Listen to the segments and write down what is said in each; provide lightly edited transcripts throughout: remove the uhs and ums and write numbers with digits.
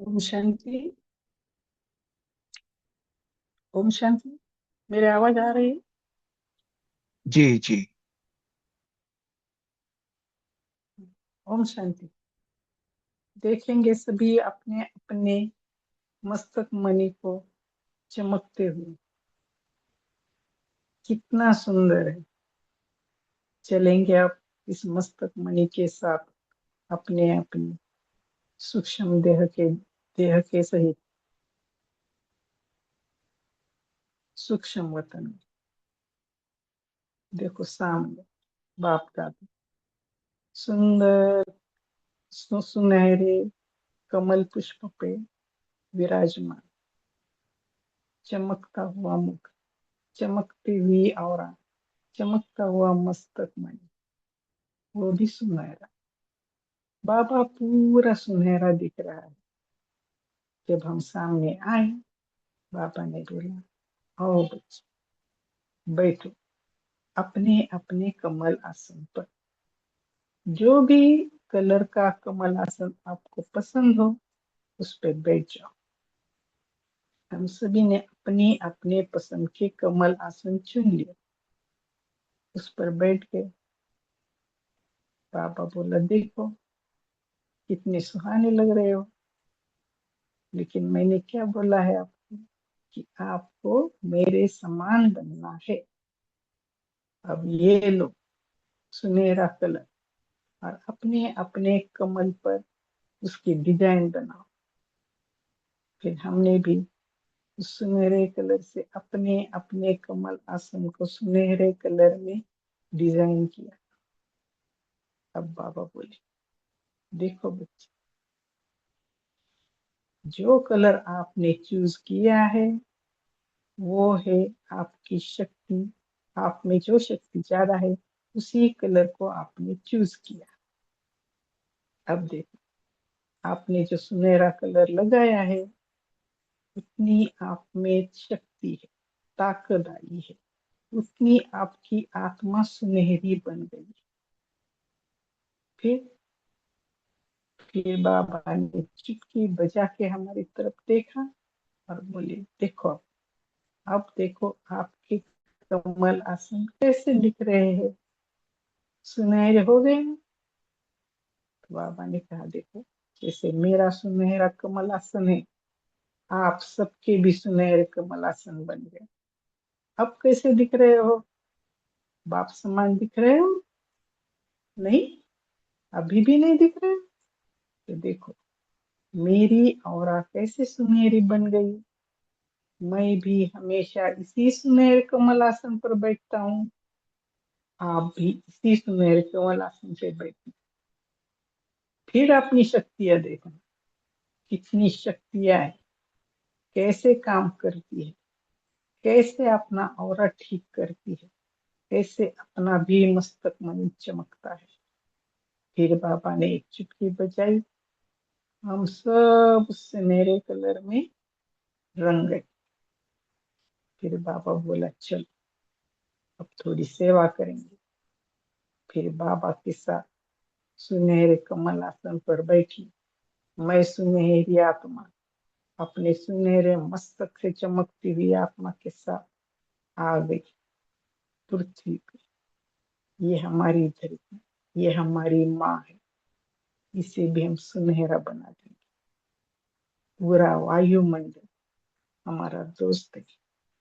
ओम शांति। ओम शांति। मेरी आवाज आ रही है? जी जी। ओम शांति। देखेंगे सभी अपने अपने मस्तक मणि को चमकते हुए। कितना सुंदर है। चलेंगे अब इस मस्तक मणि के साथ अपने अपने सूक्ष्म देह के सहित सूक्ष्म वतन में। देखो सामने बाप दादा सुंदर सुनहरे कमल पुष्प पे विराजमान, चमकता हुआ मुख, चमकती हुई और चमकता हुआ मस्तक मणि, वो भी सुनहरा। बाबा पूरा सुनहरा दिख रहा है। जब हम सामने आए, बाबा ने बोला, आओ बच्चे, बैठो अपने अपने कमल आसन पर। जो भी कलर का कमल आसन आपको पसंद हो, उस पर बैठ जाओ। हम सभी ने अपने अपने पसंद के कमल आसन चुन लिया, उस पर बैठ गए। बाबा बोला, देखो कितने सुहाने लग रहे हो। लेकिन मैंने क्या बोला है आपको कि आपको मेरे समान बनना है। अब ये लो सुनहरा कलर और अपने अपने कमल पर उसकी डिजाइन बनाओ। फिर हमने भी उस सुनहरे कलर से अपने अपने कमल आसन को सुनहरे कलर में डिजाइन किया। अब बाबा बोले, देखो बच्चे, जो कलर आपने चूज किया है वो है आपकी शक्ति। आप में जो शक्ति ज्यादा है, उसी कलर को आपने चूज किया। अब देखो, आपने जो सुनहरा कलर लगाया है, उतनी आप में शक्ति है, ताकत आई है, उतनी आपकी आत्मा सुनहरी बन गई। फिर फिर बाबा ने चुटकी बजा के हमारी तरफ देखा और बोले, देखो अब देखो आपके कमल आसन कैसे दिख रहे हैं, सुनहरे हो गए हैं। तो बाबा ने कहा, देखो जैसे मेरा सुनहरा कमल आसन है, आप सबके भी सुनहरे कमल आसन बन गए। अब कैसे दिख रहे हो? बाप समान दिख रहे हो? नहीं, अभी भी नहीं दिख रहे। तो देखो मेरी औरा कैसे सुनहरी बन गई। मैं भी हमेशा इसी सुनहरे कमल आसन पर बैठता हूँ। आप भी इसी सुनहरे कमल आसन पे बैठो। फिर अपनी शक्तियां देखना, कितनी शक्तियां है, कैसे काम करती है, कैसे अपना औरा ठीक करती है, कैसे अपना भी मस्तक मन चमकता है। फिर बाबा ने एक चुटकी बजाई, हम सब सुनहरे कलर में रंग गए। फिर बाबा बोला, चलो अब थोड़ी सेवा करेंगे। फिर बाबा के साथ सुनहरे कमल आसन पर बैठी मैं सुनहरी आत्मा अपने सुनहरे मस्तक से चमकती हुई आत्मा के साथ आ गई पृथ्वी पे। ये हमारी धरती, ये हमारी माँ है, इसे भी हम सुनहरा बना देंगे। पूरा वायुमंडल हमारा दोस्त है,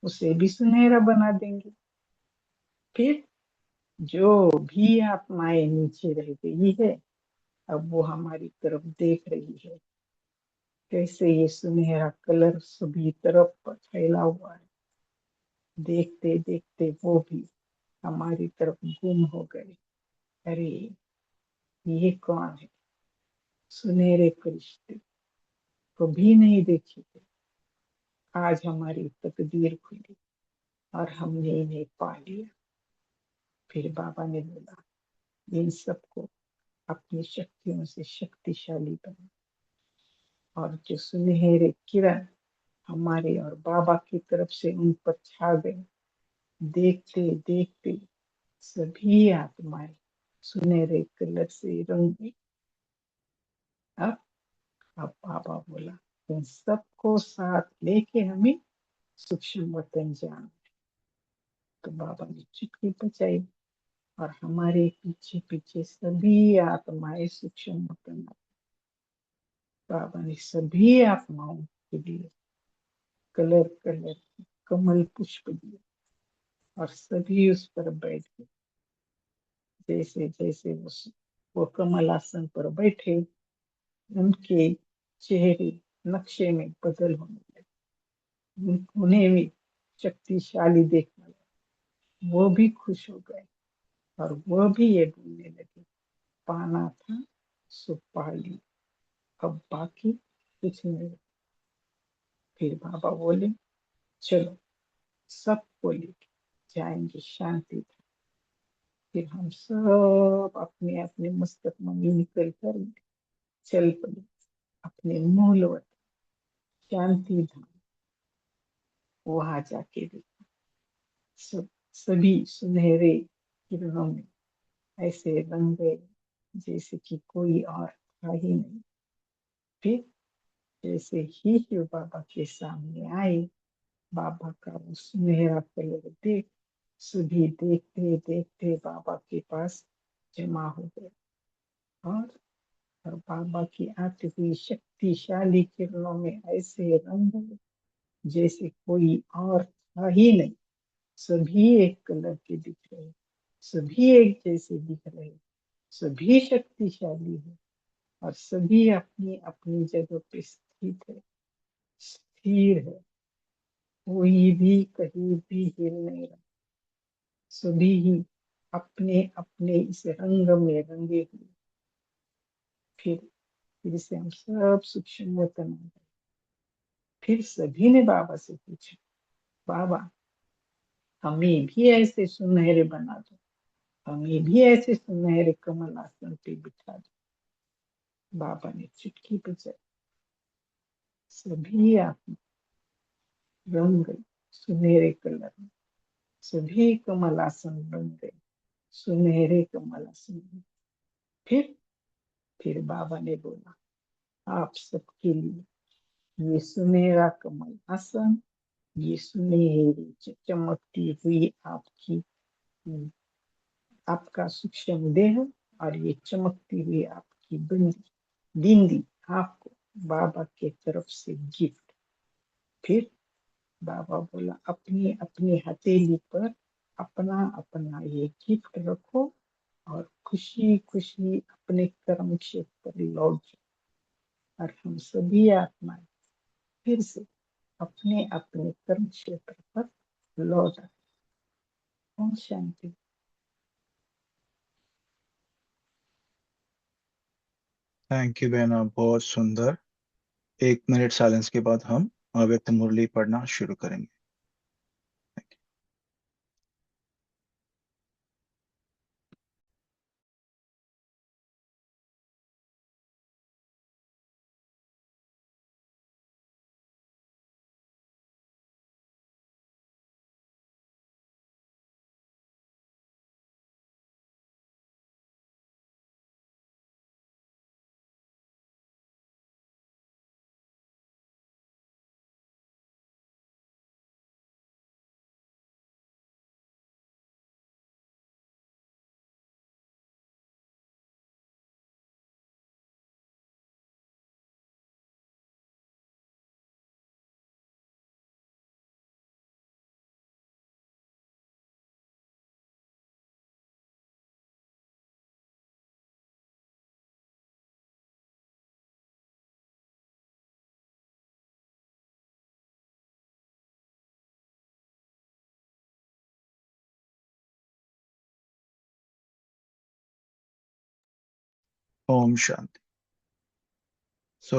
उसे भी सुनहरा बना देंगे। फिर जो भी आत्माएं नीचे रह गई है, अब वो हमारी तरफ देख रही है, कैसे ये सुनहरा कलर सभी तरफ पर फैला हुआ है। देखते देखते वो भी हमारी तरफ गुम हो गए। अरे ये कौन है? सुनहरे फरिश्ते कभी नहीं देखे थे, आज हमारी तकदीर खुली और हमने इन्हें पा लिया। फिर बाबा ने बोला, इन सबको अपनी शक्तियों से शक्तिशाली बना। और जो सुनहरे किरण हमारे और बाबा की तरफ से उन पर छा गए, देखते देखते सभी आत्माएं सुनहरे कलर से रंगी। अब अब बाबा बोला, इन सबको साथ लेके हमें सूक्ष्म वतन जाना। तो बाबा ने चुटकी बजाई और हमारे पीछे पीछे सभी आत्माएं सूक्ष्म वतन। बाबा ने सभी आत्माओं के लिए कलर कलर कमल पुष्प दिए और सभी उस पर बैठ गए। जैसे जैसे वो कमल आसन पर बैठे, उनके चेहरे नक्शे में बदल होने लगे। उन्हें भी शक्तिशाली देखने लगे, वो भी खुश हो गए और वो भी ये बोलने लगे, पाना था सो पा लिया, अब बाकी कुछ नहीं। फिर बाबा बोले, चलो सबको लेके जाएंगे शांति। फिर हम सब अपने अपने मस्तक में निकल कर चल पड़े अपने मूल वतन शांति धाम। वहां जाके भी सब सभी सुनहरे किरणों में ऐसे रंग गए जैसे कि कोई और था ही नहीं। फिर जैसे ही शिव बाबा के सामने आए, बाबा का वो सुनहरा कलर देख सभी देखते देखते बाबा के पास जमा हो गए। और बाबा की आती हुई शक्तिशाली किरणों में ऐसे रंग है जैसे कोई और था ही नहीं। सभी एक कलर के दिख रहे, सभी एक जैसे दिख रहे, सभी शक्तिशाली है और सभी अपनी अपनी जगह पे स्थित है, स्थिर है। कोई भी कहीं भी हिल नहीं रहा। सभी ही अपने अपने इस रंग में रंगे हुए। फिर से हम सब सूक्ष्म वतन आ गए। फिर सभी ने बाबा से पूछा, बाबा हमें भी ऐसे सुनहरे बना दो, हमें भी ऐसे सुनहरे कमल आसन पे बिठा दो। बाबा ने चुटकी बजाई, सभी आत्मा रंग गई सुनहरे कलर में, सभी कमल आसन बन गए सुनहरे कमल आसन में। फिर फिर बाबा ने बोला, आप सबके लिए ये सुनहरा कमल आसन, ये सुनहरी चमकती हुई आपका सूक्ष्म देह और ये चमकती हुई आपकी बिंदी आपको बाबा के तरफ से गिफ्ट। फिर बाबा बोला, अपनी अपनी हथेली पर अपना अपना ये गिफ्ट रखो और खुशी खुशी अपने कर्म क्षेत्र पर लौट जाओ। और हम सभी आत्माएं फिर से अपने अपने कर्म क्षेत्र पर लौट आए। ओम शांति। थैंक यू बहना, बहुत सुंदर। 1 मिनट साइलेंस के बाद हम अव्यक्त मुरली पढ़ना शुरू करेंगे। ओम शांति। सो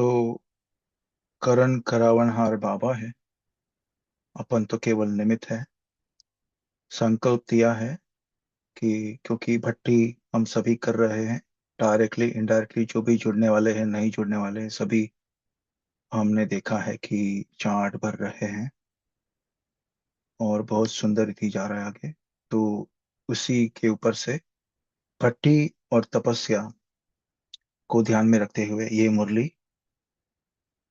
करण करावनहार बाबा है, अपन तो केवल निमित्त है। संकल्प दिया है कि क्योंकि भट्टी हम सभी कर रहे हैं, डायरेक्टली इनडायरेक्टली जो भी जुड़ने वाले हैं नहीं जुड़ने वाले हैं सभी, हमने देखा है कि चार्ट भर रहे हैं और बहुत सुंदर रीति जा रहा है आगे। तो उसी के ऊपर से भट्टी और तपस्या को ध्यान में रखते हुए ये मुरली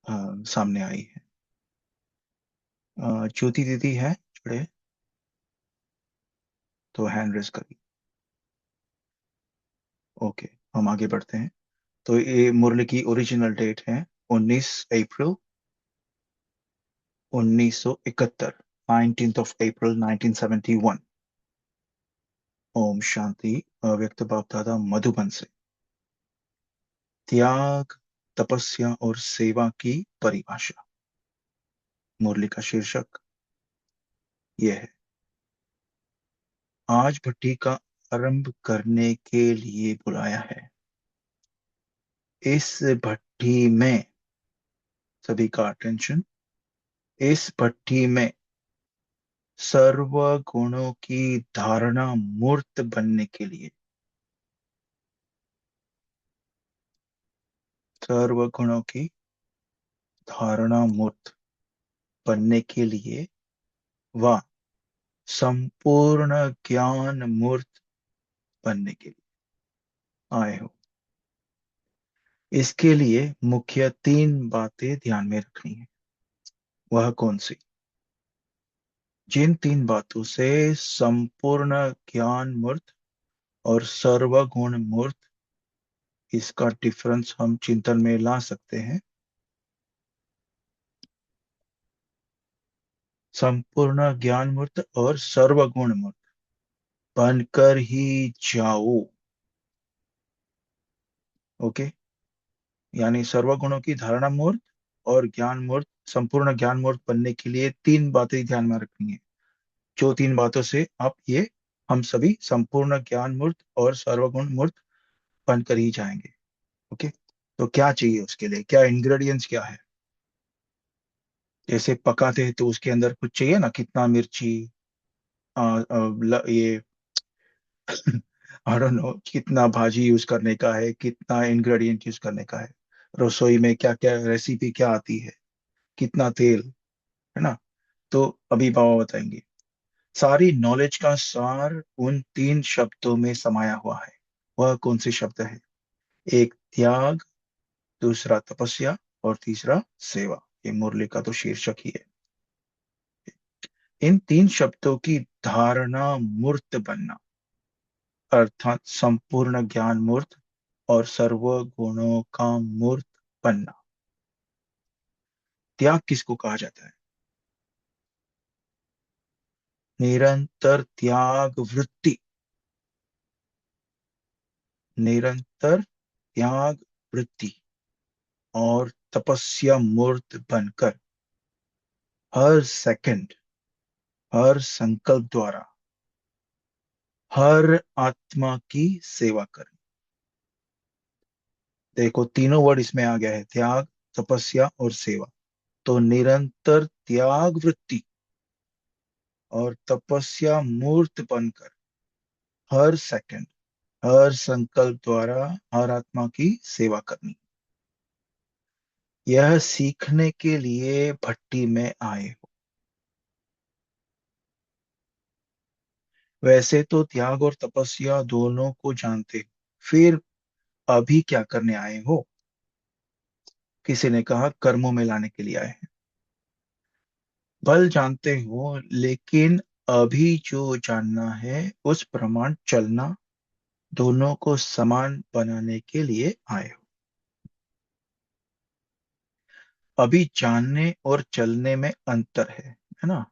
सामने आई है। ज्योति दीदी है जुड़े, तो हैंड रेस करिए। ओके, हम आगे बढ़ते हैं। तो ये मुरली की ओरिजिनल डेट है 19 अप्रैल 1971, 19 अप्रैल 1971। ओम शांति। व्यक्त बाप दादा मधुबन से। त्याग, तपस्या और सेवा की परिभाषा। मुरली का शीर्षक यह है। आज भट्टी का आरंभ करने के लिए बुलाया है। इस भट्टी में, सभी का अटेंशन, इस भट्टी में सर्व गुणों की धारणा मूर्त बनने के लिए, सर्व गुणों की धारणा मूर्त बनने के लिए व संपूर्ण ज्ञान मूर्त बनने के लिए आए हो। इसके लिए मुख्य तीन बातें ध्यान में रखनी है। वह कौन सी? जिन तीन बातों से संपूर्ण ज्ञान मूर्त और सर्वगुण मूर्त, इसका डिफरेंस हम चिंतन में ला सकते हैं। संपूर्ण ज्ञान मूर्त और सर्वगुण मूर्त बनकर ही जाओ। ओके, यानी सर्वगुणों की धारणा मूर्त और ज्ञान मूर्त, संपूर्ण ज्ञान मूर्त बनने के लिए तीन बातें ध्यान में रखनी है। जो तीन बातों से आप ये, हम सभी संपूर्ण ज्ञान मूर्त और सर्वगुण मूर्त बनकर ही जाएंगे। ओके, तो क्या चाहिए उसके लिए, क्या इंग्रेडिएंट्स क्या है? जैसे पकाते हैं तो उसके अंदर कुछ चाहिए ना, कितना मिर्ची, ये आई डोंट नो कितना भाजी यूज करने का है, कितना इंग्रेडिएंट यूज करने का है, रसोई में क्या क्या रेसिपी क्या आती है, कितना तेल, है ना। तो अभी बाबा बताएंगे। सारी नॉलेज का सार उन तीन शब्दों में समाया हुआ है। वह कौन से शब्द है? एक त्याग, दूसरा तपस्या और तीसरा सेवा। ये मुरली का तो शीर्षक ही है। इन तीन शब्दों की धारणा मूर्त बनना, अर्थात संपूर्ण ज्ञान मूर्त और सर्व गुणों का मूर्त बनना। त्याग किसको कहा जाता है? निरंतर त्याग वृत्ति, निरंतर त्याग वृत्ति और तपस्या मूर्त बनकर हर सेकंड, हर संकल्प द्वारा हर आत्मा की सेवा करें। देखो तीनों वर्ड इसमें आ गया है, त्याग, तपस्या और सेवा। तो निरंतर त्याग वृत्ति और तपस्या मूर्त बनकर हर सेकंड, हर संकल्प द्वारा हर आत्मा की सेवा करनी। यह सीखने के लिए भट्टी में आए हो। वैसे तो त्याग और तपस्या दोनों को जानते हो, फिर अभी क्या करने आए हो? किसी ने कहा कर्मों में लाने के लिए आए हैं। बल जानते हो, लेकिन अभी जो जानना है उस प्रमाण चलना, दोनों को समान बनाने के लिए आए हो। अभी जानने और चलने में अंतर है ना।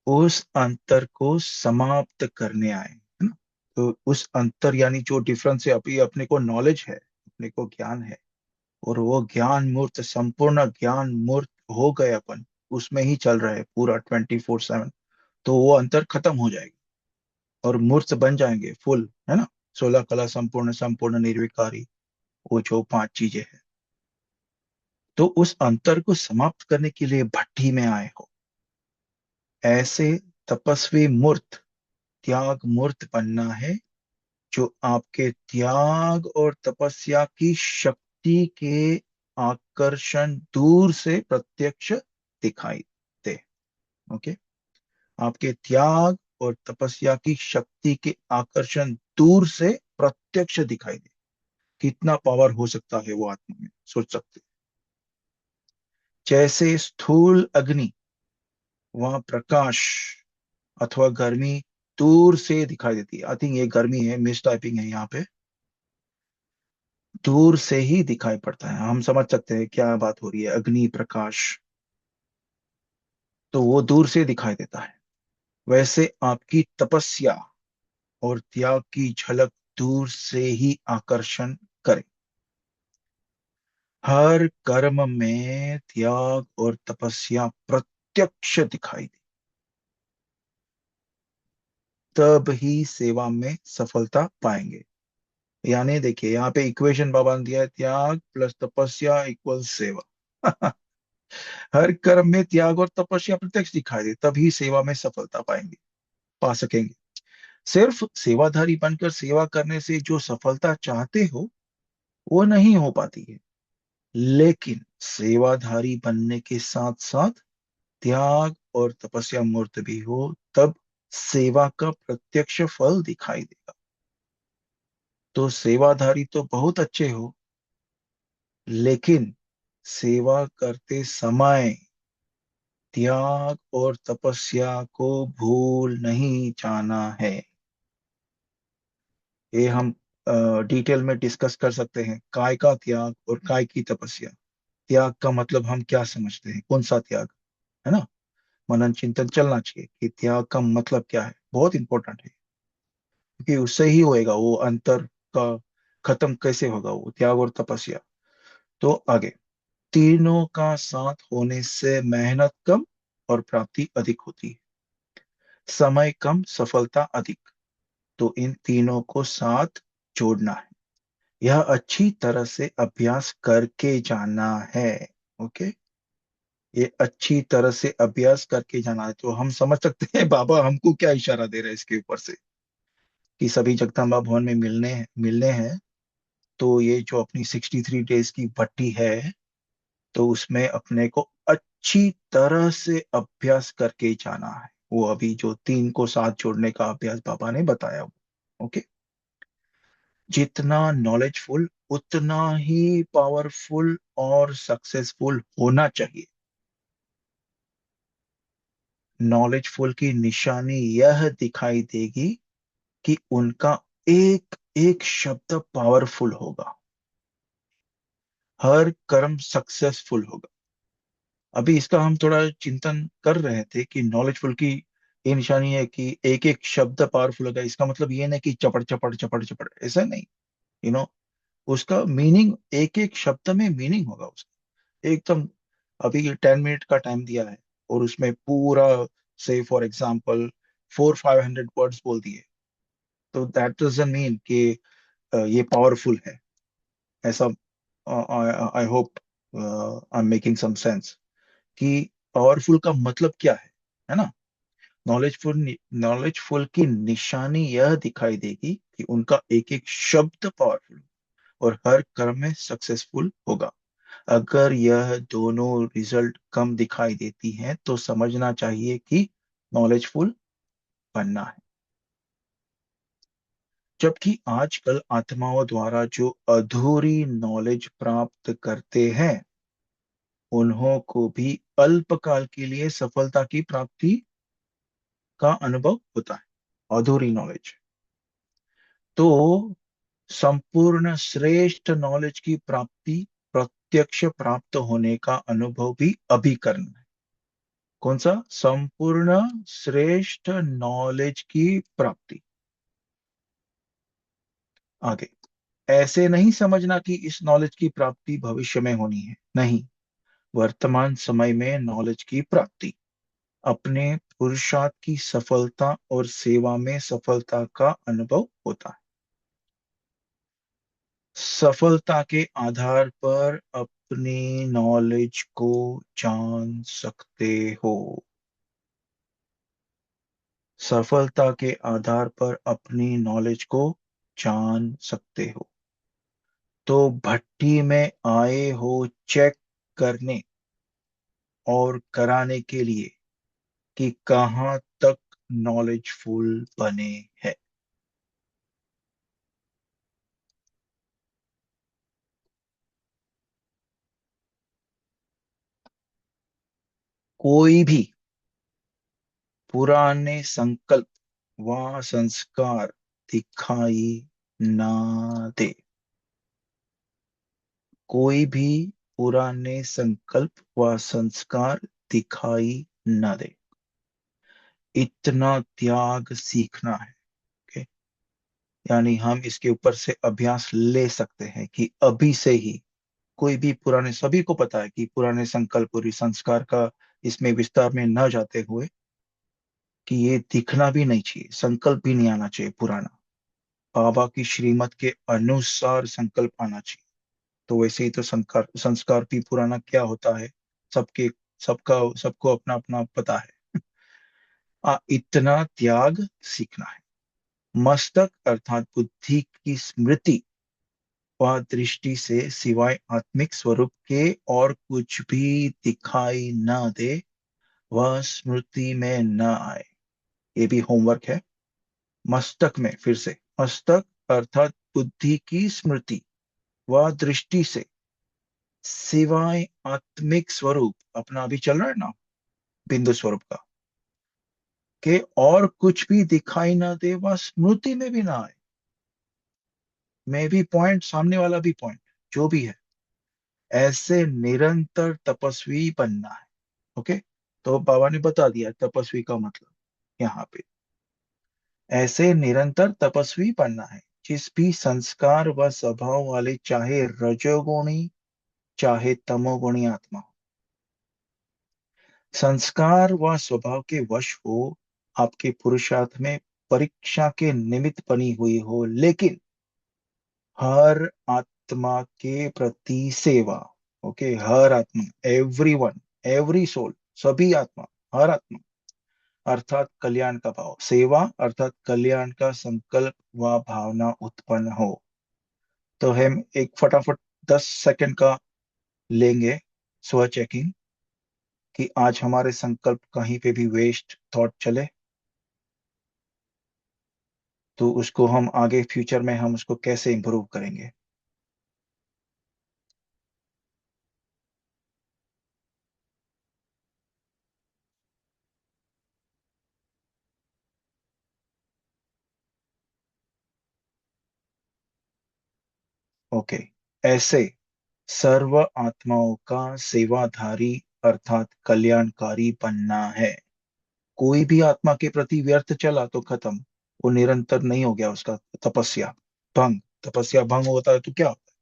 उस अंतर को समाप्त करने आए, है ना। तो उस अंतर यानी जो डिफरेंस है, अभी अपने को नॉलेज है, अपने को ज्ञान है, और वो ज्ञान मूर्त, संपूर्ण ज्ञान मूर्त हो गए अपन, उसमें ही चल रहा है पूरा 24/7। तो वो अंतर खत्म हो जाएगा और मूर्त बन जाएंगे फुल, है ना। 16 कला संपूर्ण, संपूर्ण निर्विकारी, वो जो पांच चीजें हैं। तो उस अंतर को समाप्त करने के लिए भट्टी में आए हो। ऐसे तपस्वी मूर्त, त्याग मूर्त बनना है, जो आपके त्याग और तपस्या की शक्ति के आकर्षण दूर से प्रत्यक्ष दिखाई दे। ओके, आपके त्याग और तपस्या की शक्ति के आकर्षण दूर से प्रत्यक्ष दिखाई दे। कितना पावर हो सकता है वो आत्मा में, सोच सकते हैं। जैसे स्थूल अग्नि, वहां प्रकाश अथवा गर्मी दूर से दिखाई देती है। आई थिंक ये गर्मी है, मिस टाइपिंग है यहाँ पे। दूर से ही दिखाई पड़ता है, हम समझ सकते हैं क्या बात हो रही है, अग्नि प्रकाश, तो वो दूर से दिखाई देता है। वैसे आपकी तपस्या और त्याग की झलक दूर से ही आकर्षण करे। हर कर्म में त्याग और तपस्या प्रत्यक्ष दिखाई दे, तब ही सेवा में सफलता पाएंगे। यानी देखिए यहाँ पे इक्वेशन बाबा ने दिया है, त्याग प्लस तपस्या इक्वल सेवा। हर कर्म में त्याग और तपस्या प्रत्यक्ष दिखाई दे, तभी सेवा में सफलता पाएंगे, पा सकेंगे। सिर्फ सेवाधारी बनकर सेवा करने से जो सफलता चाहते हो वो नहीं हो पाती है, लेकिन सेवाधारी बनने के साथ साथ त्याग और तपस्या मूर्त भी हो, तब सेवा का प्रत्यक्ष फल दिखाई देगा। तो सेवाधारी तो बहुत अच्छे हो, लेकिन सेवा करते समय त्याग और तपस्या को भूल नहीं जाना है। ये हम डिटेल में डिस्कस कर सकते हैं, काय का त्याग और काय की तपस्या। त्याग का मतलब हम क्या समझते हैं, कौन सा त्याग, है ना। मनन चिंतन चलना चाहिए कि त्याग का मतलब क्या है, बहुत इंपॉर्टेंट है। क्योंकि उससे ही होएगा वो अंतर का खत्म, कैसे होगा वो त्याग और तपस्या। तो आगे, तीनों का साथ होने से मेहनत कम और प्राप्ति अधिक होती है, समय कम सफलता अधिक। तो इन तीनों को साथ जोड़ना है, यह अच्छी तरह से अभ्यास करके जाना है। ओके, ये अच्छी तरह से अभ्यास करके जाना है। तो हम समझ सकते हैं बाबा हमको क्या इशारा दे रहे हैं इसके ऊपर से, कि सभी जगदम्बा भवन में मिलने मिलने हैं। तो ये जो अपनी 63 डेज की भट्टी है, तो उसमें अपने को अच्छी तरह से अभ्यास करके जाना है। वो अभी जो तीन को साथ जोड़ने का अभ्यास बाबा ने बताया वो। ओके, जितना नॉलेजफुल उतना ही पावरफुल और सक्सेसफुल होना चाहिए। नॉलेजफुल की निशानी यह दिखाई देगी कि उनका एक एक शब्द पावरफुल होगा, हर कर्म सक्सेसफुल होगा। अभी इसका हम थोड़ा चिंतन कर रहे थे कि नॉलेजफुल की ये निशानी है कि एक एक शब्द पावरफुल होगा। इसका मतलब ये नहीं कि चपड़ चपड़ चपड़ चपड़, ऐसा नहीं। यू नो, उसका मीनिंग, एक एक शब्द में मीनिंग होगा उसका एकदम। अभी 10 मिनट का टाइम दिया है और उसमें पूरा, से फॉर एग्जाम्पल 400-500 वर्ड्स बोल दिए, तो दैट डजंट मीन कि ये पावरफुल है, ऐसा। I hope I am making some sense कि पावरफुल का मतलब क्या है ना। नॉलेजफुल, नॉलेजफुल की निशानी यह दिखाई देगी कि उनका एक एक शब्द पावरफुल और हर कर्म में सक्सेसफुल होगा। अगर यह दोनों रिजल्ट कम दिखाई देती हैं तो समझना चाहिए कि नॉलेजफुल बनना है। जबकि आजकल आत्माओं द्वारा जो अधूरी नॉलेज प्राप्त करते हैं, उन्हों को भी अल्पकाल के लिए सफलता की प्राप्ति का अनुभव होता है, अधूरी नॉलेज। तो संपूर्ण श्रेष्ठ नॉलेज की प्राप्ति प्रत्यक्ष प्राप्त होने का अनुभव भी अभी करना है। कौन सा? संपूर्ण श्रेष्ठ नॉलेज की प्राप्ति। आगे, ऐसे नहीं समझना कि इस नॉलेज की प्राप्ति भविष्य में होनी है, नहीं। वर्तमान समय में नॉलेज की प्राप्ति अपने पुरुषार्थ की सफलता और सेवा में सफलता का अनुभव होता है। सफलता के आधार पर अपनी नॉलेज को जान सकते हो। सफलता के आधार पर अपनी नॉलेज को जान सकते हो। तो भट्टी में आए हो चेक करने और कराने के लिए कि कहाँ तक नॉलेजफुल बने हैं। कोई भी पुराने संकल्प व संस्कार दिखाई ना दे। कोई भी पुराने संकल्प व संस्कार दिखाई न दे। इतना त्याग सीखना है। ओके। यानी हम इसके ऊपर से अभ्यास ले सकते हैं कि अभी से ही कोई भी पुराने, सभी को पता है कि पुराने संकल्प और इस संस्कार का इसमें विस्तार में न जाते हुए कि ये दिखना भी नहीं चाहिए, संकल्प भी नहीं आना चाहिए पुराना। बाबा की श्रीमत के अनुसार संकल्प आना चाहिए। तो वैसे ही तो संस्कार संस्कार भी पुराना क्या होता है, सबके सबका सबको अपना अपना पता है। इतना त्याग सीखना है। मस्तक अर्थात बुद्धि की स्मृति व दृष्टि से सिवाय आत्मिक स्वरूप के और कुछ भी दिखाई न दे, वह स्मृति में न आए। ये भी होमवर्क है। मस्तक में फिर से, मस्तक अर्थात बुद्धि की स्मृति व दृष्टि से सिवाय आत्मिक स्वरूप, अपना अभी चल रहा है ना, बिंदु स्वरूप का, के और कुछ भी दिखाई ना दे, वह स्मृति में भी ना आए। मैं भी पॉइंट, सामने वाला भी पॉइंट, जो भी है, ऐसे निरंतर तपस्वी बनना है। ओके। तो बाबा ने बता दिया तपस्वी का मतलब यहाँ पे। ऐसे निरंतर तपस्वी बनना है जिस भी संस्कार व स्वभाव वाले, चाहे रजोगुणी चाहे तमोगुणी आत्मा हो, संस्कार व स्वभाव के वश हो, आपके पुरुषार्थ में परीक्षा के निमित्त बनी हुई हो, लेकिन हर आत्मा के प्रति सेवा। ओके। हर आत्मा, एवरी वन, एवरी सोल, सभी आत्मा, हर आत्मा अर्थात कल्याण का भाव, सेवा अर्थात कल्याण का संकल्प व भावना उत्पन्न हो। तो हम एक फटाफट 10 सेकंड का लेंगे स्व चेकिंग, कि आज हमारे संकल्प कहीं पे भी वेस्ट थॉट चले तो उसको हम आगे फ्यूचर में हम उसको कैसे इंप्रूव करेंगे। ओके। ऐसे सर्व आत्माओं का सेवाधारी अर्थात कल्याणकारी बनना है। कोई भी आत्मा के प्रति व्यर्थ चला तो खत्म, वो निरंतर नहीं हो गया, उसका तपस्या भंग। तपस्या भंग होता है तो क्या होता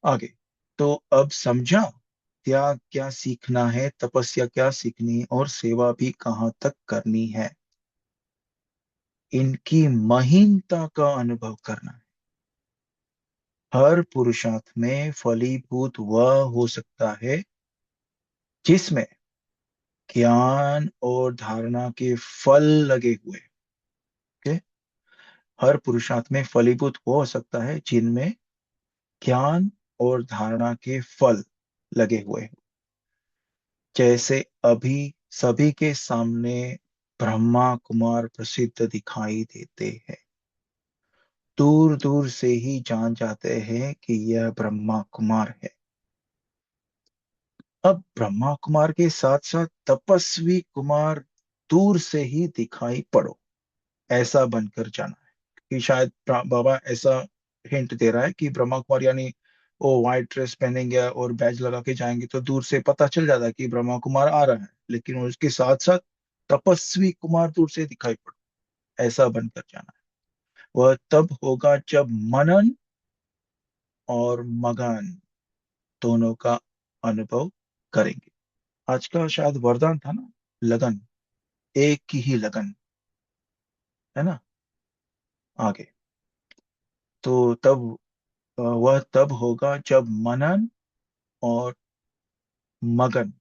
है आगे। तो अब समझा त्याग क्या सीखना है, तपस्या क्या सीखनी है, और सेवा भी कहाँ तक करनी है। इनकी महीनता का अनुभव करना है। हर पुरुषार्थ में फलीभूत वह हो सकता है जिसमें ज्ञान और धारणा के फल लगे हुए। ओके। हर पुरुषार्थ में फलीभूत वो हो सकता है जिनमें ज्ञान और धारणा के फल लगे हुए हैं। जैसे अभी सभी के सामने ब्रह्मा कुमार प्रसिद्ध दिखाई देते हैं, दूर दूर से ही जान जाते हैं कि यह ब्रह्मा कुमार है। अब ब्रह्मा कुमार के साथ साथ तपस्वी कुमार दूर से ही दिखाई पड़ो, ऐसा बनकर जाना है। कि शायद बाबा ऐसा हिंट दे रहा है कि ब्रह्मा कुमार यानी वो व्हाइट ड्रेस पहनेंगे और बैज लगा के जाएंगे तो दूर से पता चल जाता है कि ब्रह्मा कुमार आ रहा है, लेकिन उसके साथ साथ तपस्वी कुमार दूर से दिखाई पड़ो, ऐसा बनकर जाना है। वह तब होगा जब मनन और मगन दोनों का अनुभव करेंगे। आज का शायद वरदान था ना, लगन, एक की ही लगन, है ना। आगे। तो तब वह तब होगा जब मनन और मगन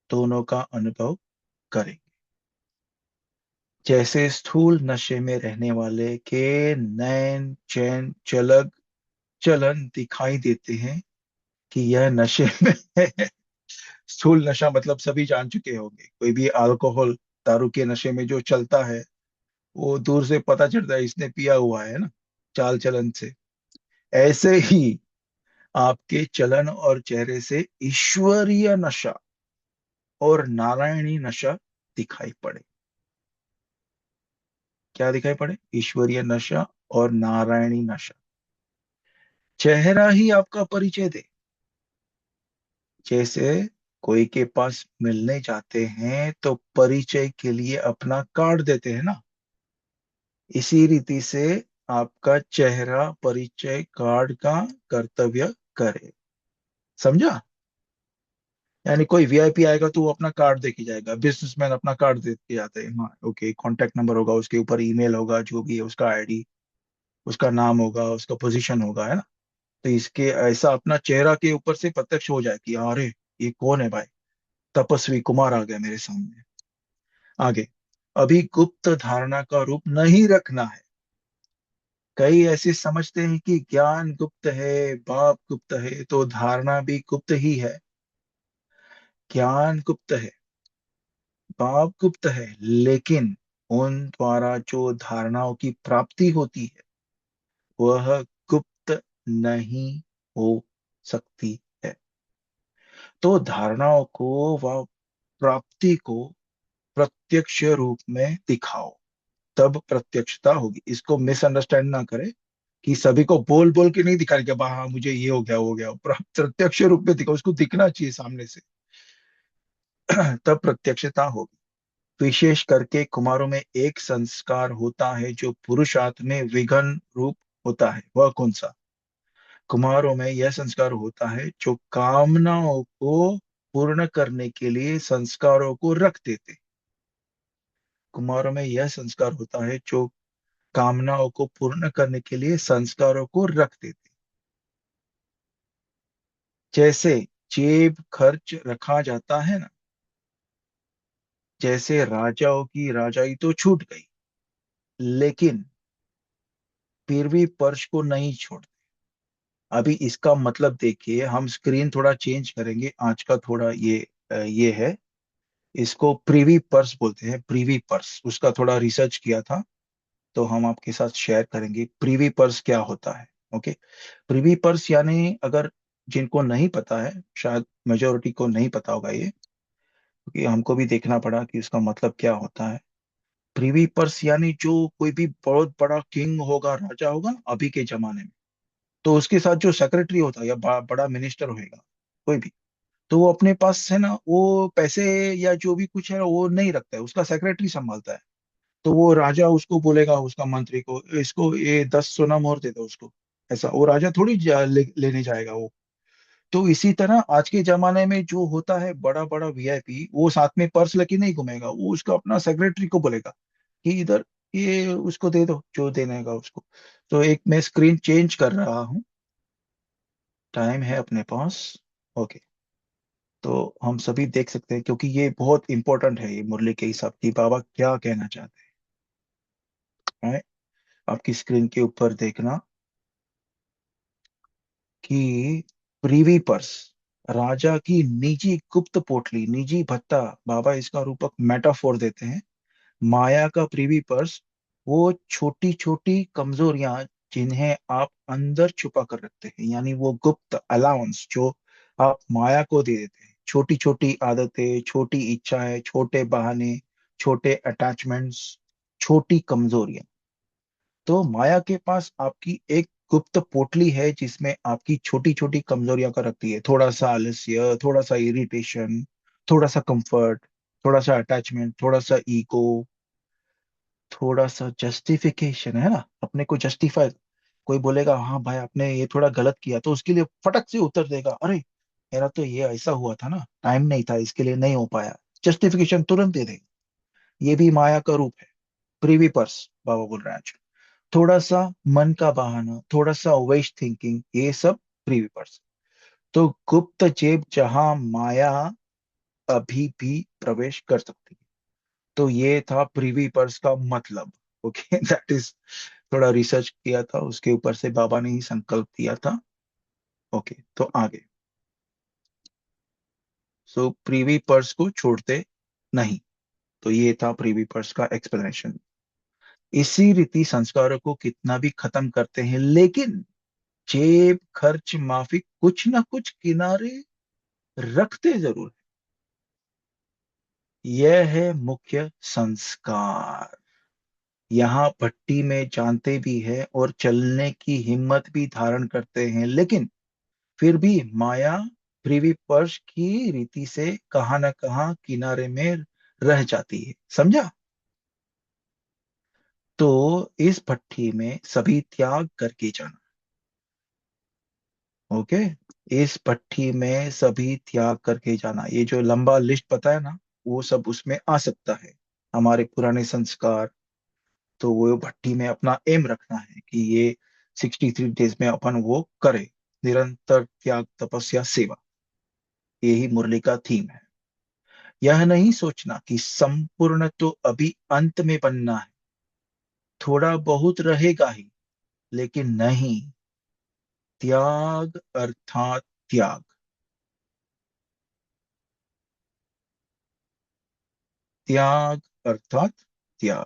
दोनों का अनुभव करें। जैसे स्थूल नशे में रहने वाले के नैन चैन चलग चलन दिखाई देते हैं कि यह नशे में है। स्थूल नशा मतलब सभी जान चुके होंगे, कोई भी अल्कोहल दारू के नशे में जो चलता है वो दूर से पता चलता है इसने पिया हुआ है ना, चाल चलन से। ऐसे ही आपके चलन और चेहरे से ईश्वरीय नशा और नारायणी नशा दिखाई पड़े। क्या दिखाई पड़े? ईश्वरीय नशा और नारायणी नशा। चेहरा ही आपका परिचय दे। जैसे कोई के पास मिलने जाते हैं तो परिचय के लिए अपना कार्ड देते हैं ना, इसी रीति से आपका चेहरा परिचय कार्ड का कर्तव्य करे। समझा? यानी कोई वीआईपी आएगा तो वो अपना कार्ड दे के जाएगा, बिजनेसमैन अपना कार्ड दे के जाते हैं, हाँ ओके, कॉन्टेक्ट नंबर होगा, उसके ऊपर ईमेल होगा, जो भी है उसका आईडी, उसका नाम होगा, उसका पोजीशन होगा, है ना। तो इसके ऐसा अपना चेहरा के ऊपर से प्रत्यक्ष हो जाए कि अरे ये कौन है भाई, तपस्वी कुमार आ गया मेरे सामने। आगे, अभी गुप्त धारणा का रूप नहीं रखना है। कई ऐसे समझते हैं कि ज्ञान गुप्त है, भाव गुप्त है, तो धारणा भी गुप्त ही है। ज्ञान गुप्त है, भाव गुप्त है, लेकिन उन द्वारा जो धारणाओं की प्राप्ति होती है वह गुप्त नहीं हो सकती है। तो धारणाओं को व प्राप्ति को प्रत्यक्ष रूप में दिखाओ, तब प्रत्यक्षता होगी। इसको मिसअंडरस्टैंड ना करें कि सभी को बोल बोल के नहीं दिखा कि हाँ मुझे ये हो गया, वो हो गया। प्रत्यक्ष रूप में दिखाओ, उसको दिखना चाहिए सामने से। तब प्रत्यक्षता होगी। विशेष करके कुमारों में एक संस्कार होता है जो पुरुषार्थ में विघन रूप होता है। वह कौन सा? कुमारों में यह संस्कार होता है जो कामनाओं को पूर्ण करने के लिए संस्कारों को रख देते। कुमारों में यह संस्कार होता है जो कामनाओं को पूर्ण करने के लिए संस्कारों को रख देते। जैसे जेब खर्च रखा जाता है ना, जैसे राजाओं की राजाई तो छूट गई, लेकिन फिर भी पर्स को नहीं छोड़ते। अभी इसका मतलब देखिए, हम स्क्रीन थोड़ा चेंज करेंगे, आज का थोड़ा ये है। इसको प्रीवी पर्स बोलते हैं, प्रीवी पर्स। उसका थोड़ा रिसर्च किया था तो हम आपके साथ शेयर करेंगे प्रीवी पर्स क्या होता है। ओके, प्रीवी पर्स यानी, अगर जिनको नहीं पता है, शायद मेजोरिटी को नहीं पता होगा ये, क्योंकि हमको भी देखना पड़ा कि उसका मतलब क्या होता है। प्रीवी पर्स यानी जो कोई भी बहुत बड़ा किंग होगा, राजा होगा ना अभी के जमाने में, तो उसके साथ जो सेक्रेटरी होता है या बड़ा मिनिस्टर होएगा कोई भी, तो वो अपने पास है ना वो पैसे या जो भी कुछ है वो नहीं रखता है, उसका सेक्रेटरी संभालता है। तो वो राजा उसको बोलेगा, उसका मंत्री को, इसको ये 10 सोना मोहर दे दो उसको, ऐसा। वो राजा थोड़ी लेने जाएगा वो। तो इसी तरह आज के जमाने में जो होता है, बड़ा बड़ा वीआईपी वो साथ में पर्स लेके नहीं घूमेगा, वो उसका अपना सेक्रेटरी को बोलेगा कि इधर ये उसको दे दो जो देने का उसको। तो एक मैं स्क्रीन चेंज कर रहा हूँ, टाइम है अपने पास। ओके, तो हम सभी देख सकते हैं, क्योंकि ये बहुत इंपॉर्टेंट है, ये मुरली के हिसाब की बाबा क्या कहना चाहते हैं। right? आपकी स्क्रीन के ऊपर देखना कि प्रीवी पर्स, राजा की निजी गुप्त पोटली, निजी भत्ता, बाबा इसका रूपक मेटाफोर देते हैं। माया का प्रीवी पर्स वो छोटी छोटी कमजोरियां जिन्हें आप अंदर छुपा कर रखते हैं, यानी वो गुप्त अलाउंस जो आप माया को दे देते हैं। छोटी छोटी आदतें, छोटी इच्छाएं, छोटे बहाने, छोटे अटैचमेंट्स, छोटी कमजोरियां। तो माया के पास आपकी एक गुप्त पोटली है जिसमें आपकी छोटी छोटी कमजोरियां का रखती है। थोड़ा सा आलस्य, थोड़ा सा इरिटेशन, थोड़ा सा कंफर्ट, थोड़ा सा अटैचमेंट, थोड़ा सा ईगो, थोड़ा सा जस्टिफिकेशन, है ना, अपने को जस्टिफाई। कोई बोलेगा हाँ भाई आपने ये थोड़ा गलत किया, तो उसके लिए फटक से उत्तर देगा, अरे मेरा तो ये ऐसा हुआ था ना, टाइम नहीं था इसके लिए नहीं हो पाया। जस्टिफिकेशन तुरंत दे देगा। ये भी माया का रूप है, प्रीवी पर्स बाबा बोल रहे हैं आज। थोड़ा सा मन का बहाना, थोड़ा सा वेस्ट थिंकिंग, ये सब प्रीवी पर्स। तो गुप्त जेब जहां माया अभी भी प्रवेश कर सकती है। तो ये था प्रीवी पर्स का मतलब। ओके, दैट इज, थोड़ा रिसर्च किया था उसके ऊपर से बाबा ने ही संकल्प दिया था। ओके, तो आगे, सो प्रीवी पर्स को छोड़ते नहीं। तो ये था प्रीवी पर्स का एक्सप्लेनेशन। इसी रीति संस्कारों को कितना भी खत्म करते हैं, लेकिन जेब खर्च माफी कुछ ना कुछ किनारे रखते जरूर यह है मुख्य संस्कार। यहाँ भट्टी में जानते भी है और चलने की हिम्मत भी धारण करते हैं, लेकिन फिर भी माया पृथ्वी पर्श की रीति से कहाँ न कहाँ किनारे में रह जाती है। समझा? तो इस भट्टी में सभी त्याग करके जाना। ओके। इस भट्टी में सभी त्याग करके जाना, ये जो लंबा लिस्ट पता है ना, वो सब उसमें आ सकता है। हमारे पुराने संस्कार, तो वो भट्टी में अपना एम रखना है कि ये 63 डेज में अपन वो करे, निरंतर त्याग तपस्या सेवा। यही मुरली का थीम है। यह नहीं सोचना कि संपूर्ण तो अभी अंत में बनना है, थोड़ा बहुत रहेगा ही, लेकिन नहीं। त्याग अर्थात त्याग। त्याग अर्थात त्याग।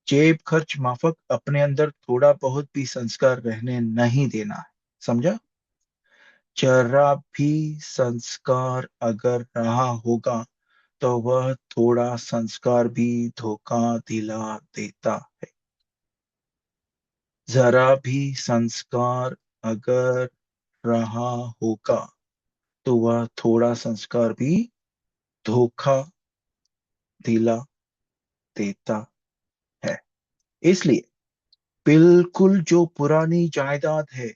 जेब खर्च माफक अपने अंदर थोड़ा बहुत भी संस्कार रहने नहीं देना है। समझा? जरा भी संस्कार अगर रहा होगा तो वह थोड़ा संस्कार भी धोखा दिला देता है। जरा भी संस्कार अगर रहा होगा तो वह थोड़ा संस्कार भी धोखा दिला देता है। इसलिए बिल्कुल जो पुरानी जायदाद है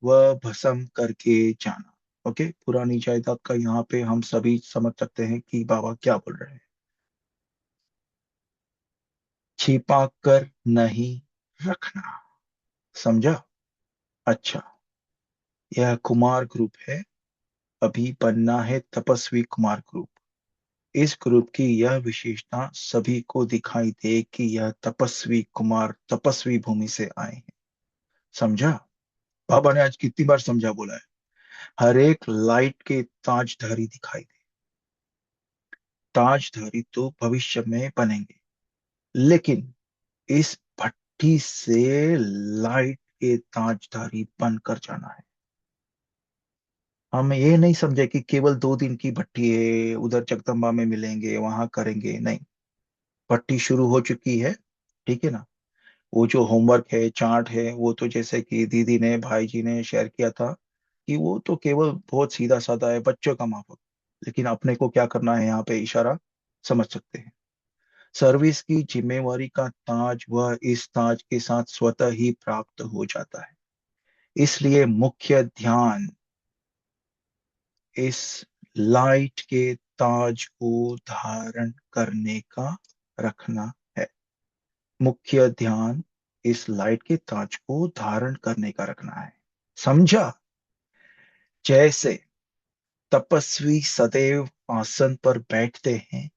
वह भस्म करके जाना। ओके, पुरानी जायदाद का यहाँ पे हम सभी समझ सकते हैं कि बाबा क्या बोल रहे हैं। छिपा कर नहीं रखना। समझा? अच्छा, यह कुमार ग्रुप है। अभी बनना है तपस्वी कुमार ग्रुप। इस ग्रुप की यह विशेषता सभी को दिखाई दे कि यह तपस्वी कुमार तपस्वी भूमि से आए हैं। समझा? बाबा ने आज कितनी बार समझा बोला है। हर एक लाइट के ताजधारी दिखाई दे। ताजधारी तो भविष्य में बनेंगे, लेकिन इस भट्टी से लाइट के ताजधारी बनकर जाना है। हम ये नहीं समझे कि केवल 2 दिन की भट्टी है, उधर जगदम्बा में मिलेंगे वहां करेंगे, नहीं। भट्टी शुरू हो चुकी है। ठीक है ना? वो जो होमवर्क है, चार्ट है, वो तो जैसे कि दीदी ने, भाई जी ने शेयर किया था कि वो तो केवल बहुत सीधा साधा है, बच्चों का माफक। लेकिन अपने को क्या करना है यहाँ पे, इशारा समझ सकते हैं। सर्विस की जिम्मेवारी का ताज वह इस ताज के साथ स्वतः ही प्राप्त हो जाता है। इसलिए मुख्य ध्यान इस लाइट के ताज को धारण करने का रखना है। मुख्य ध्यान इस लाइट के ताज को धारण करने का रखना है। समझा? जैसे तपस्वी सदैव आसन पर बैठते हैं,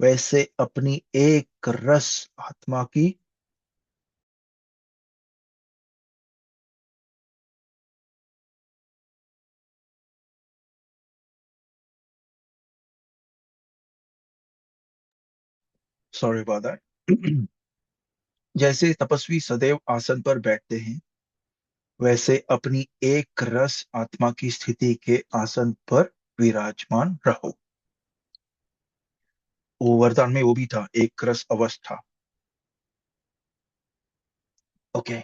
वैसे अपनी एक रस आत्मा की, सॉरी अबाउट दैट। जैसे तपस्वी सदैव आसन पर बैठते हैं, वैसे अपनी एक रस आत्मा की स्थिति के आसन पर विराजमान रहो। वो वरदान में वो भी था, एक रस अवस्था। ओके।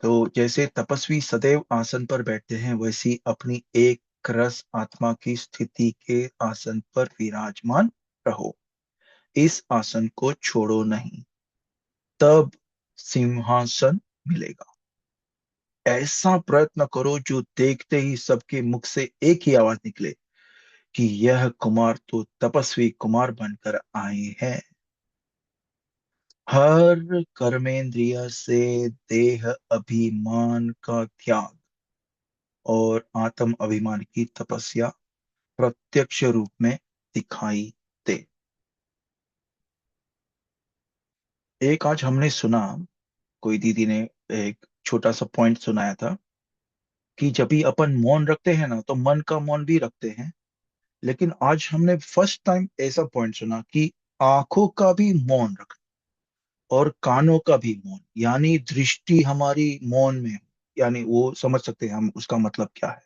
तो जैसे तपस्वी सदैव आसन पर बैठते हैं, वैसी अपनी एक रस आत्मा की स्थिति के आसन पर विराजमान रहो। इस आसन को छोड़ो नहीं, तब सिंहासन मिलेगा। ऐसा प्रयत्न करो जो देखते ही सबके मुख से एक ही आवाज निकले कि यह कुमार तो तपस्वी कुमार बनकर आए हैं। हर कर्मेंद्रिय से देह अभिमान का त्याग और आत्म अभिमान की तपस्या प्रत्यक्ष रूप में दिखाई दे। एक आज हमने सुना, कोई दीदी ने एक छोटा सा पॉइंट सुनाया था कि जब भी अपन मौन रखते हैं ना, तो मन का मौन भी रखते हैं। लेकिन आज हमने फर्स्ट टाइम ऐसा पॉइंट सुना कि आंखों का भी मौन रखना और कानों का भी मौन, यानी दृष्टि हमारी मौन में। यानी वो समझ सकते हैं हम उसका मतलब क्या है,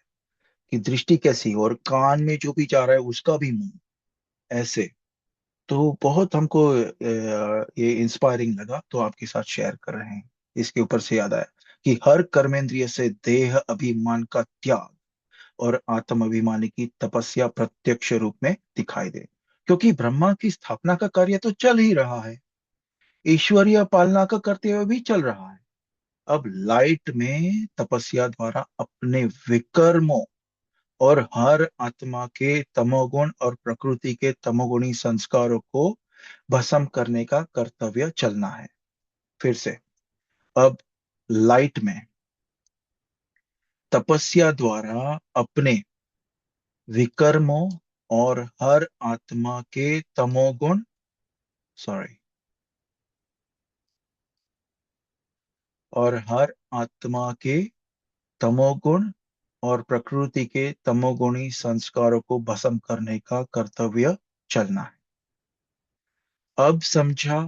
कि दृष्टि कैसी, और कान में जो भी जा रहा है उसका भी मौन। ऐसे तो बहुत हमको ये इंस्पायरिंग लगा, तो आपके साथ शेयर कर रहे हैं। इसके ऊपर से याद आया कि हर कर्मेंद्रिय से देह अभिमान का त्याग और आत्म अभिमानी की तपस्या प्रत्यक्ष रूप में दिखाई दे, क्योंकि ब्रह्मा की स्थापना का कार्य तो चल ही रहा है, ईश्वरीय पालना का करते हुए भी चल रहा है। अब लाइट में तपस्या द्वारा अपने विकर्मों और हर आत्मा के तमोगुण और प्रकृति के तमोगुणी संस्कारों को भस्म करने का कर्तव्य चलना है। फिर से, अब लाइट में तपस्या द्वारा अपने विकर्मों और हर आत्मा के तमोगुण, सॉरी, और हर आत्मा के तमोगुण और प्रकृति के तमोगुणी संस्कारों को भस्म करने का कर्तव्य चलना है। अब समझा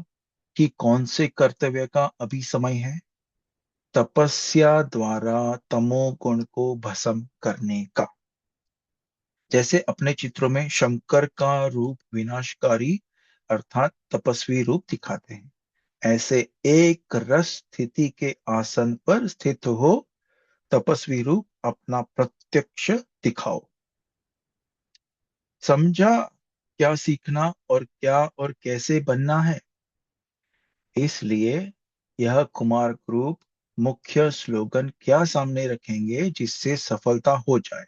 कि कौन से कर्तव्य का अभी समय है? तपस्या द्वारा तमोगुण को भस्म करने का। जैसे अपने चित्रों में शंकर का रूप विनाशकारी अर्थात तपस्वी रूप दिखाते हैं, ऐसे एक रस स्थिति के आसन पर स्थित हो तपस्वी रूप अपना प्रत्यक्ष दिखाओ। समझा क्या सीखना और क्या और कैसे बनना है? इसलिए यह कुमार ग्रुप मुख्य स्लोगन क्या सामने रखेंगे जिससे सफलता हो जाए?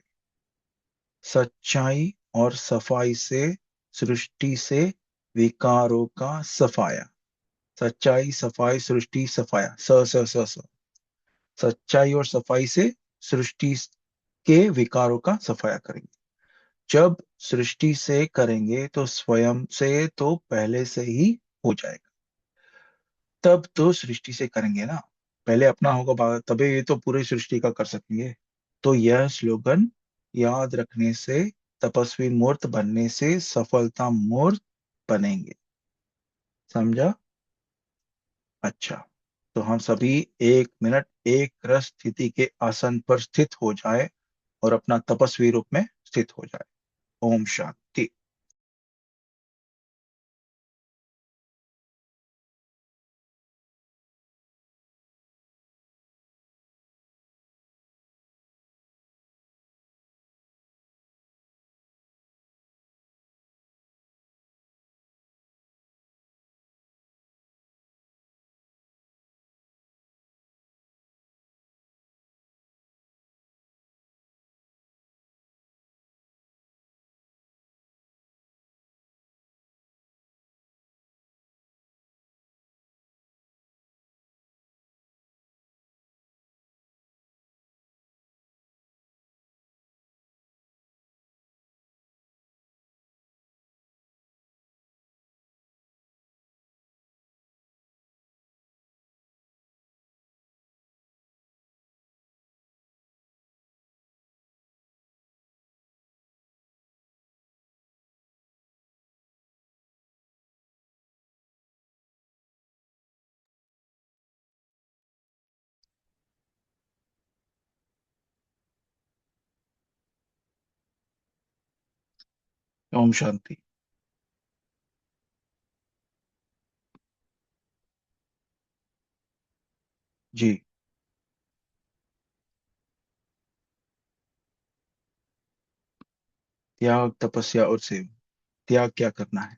सच्चाई और सफाई से सृष्टि से विकारों का सफाया। सच्चाई, सफाई, सृष्टि, सफाया, स सच्चाई और सफाई से सृष्टि के विकारों का सफाया करेंगे। जब सृष्टि से करेंगे तो स्वयं से तो पहले से ही हो जाएगा। तब तो सृष्टि से करेंगे ना, पहले अपना होगा तभी ये तो पूरी सृष्टि का कर सकेंगे। तो यह स्लोगन याद रखने से तपस्वी मूर्त बनने से सफलता मूर्त बनेंगे। समझा? अच्छा, तो हम सभी 1 मिनट एक रस स्थिति के आसन पर स्थित हो जाए और अपना तपस्वी रूप में स्थित हो जाए। ओम शांति। ओम शांति। जी। त्याग, तपस्या और सेव। त्याग क्या करना है?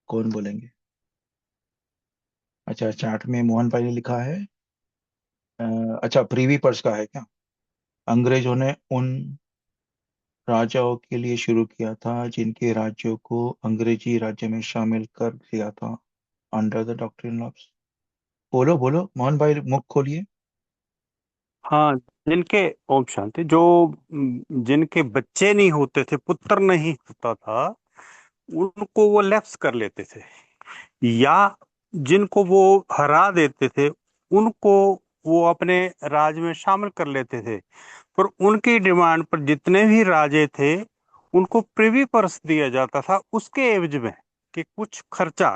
कौन बोलेंगे? अच्छा, चार्ट में मोहन भाई ने लिखा है। अ, अच्छा, प्रीवी पर्स का है क्या? अंग्रेजों ने उन राजाओं के लिए शुरू किया था जिनके राज्यों को अंग्रेजी राज्य में शामिल कर लिया था, अंडर द डॉक्ट्रिन ऑफ। बोलो बोलो मोहन भाई, मुख खोलिए। हाँ, जिनके ओम शांति जो जिनके बच्चे नहीं होते थे, पुत्र नहीं होता था, उनको वो लेफ्ट कर लेते थे, या जिनको वो हरा देते थे उनको वो अपने राज में शामिल कर लेते थे। पर उनकी डिमांड पर जितने भी राजे थे उनको प्रिवी पर्स दिया जाता था उसके एवज में, कि कुछ खर्चा,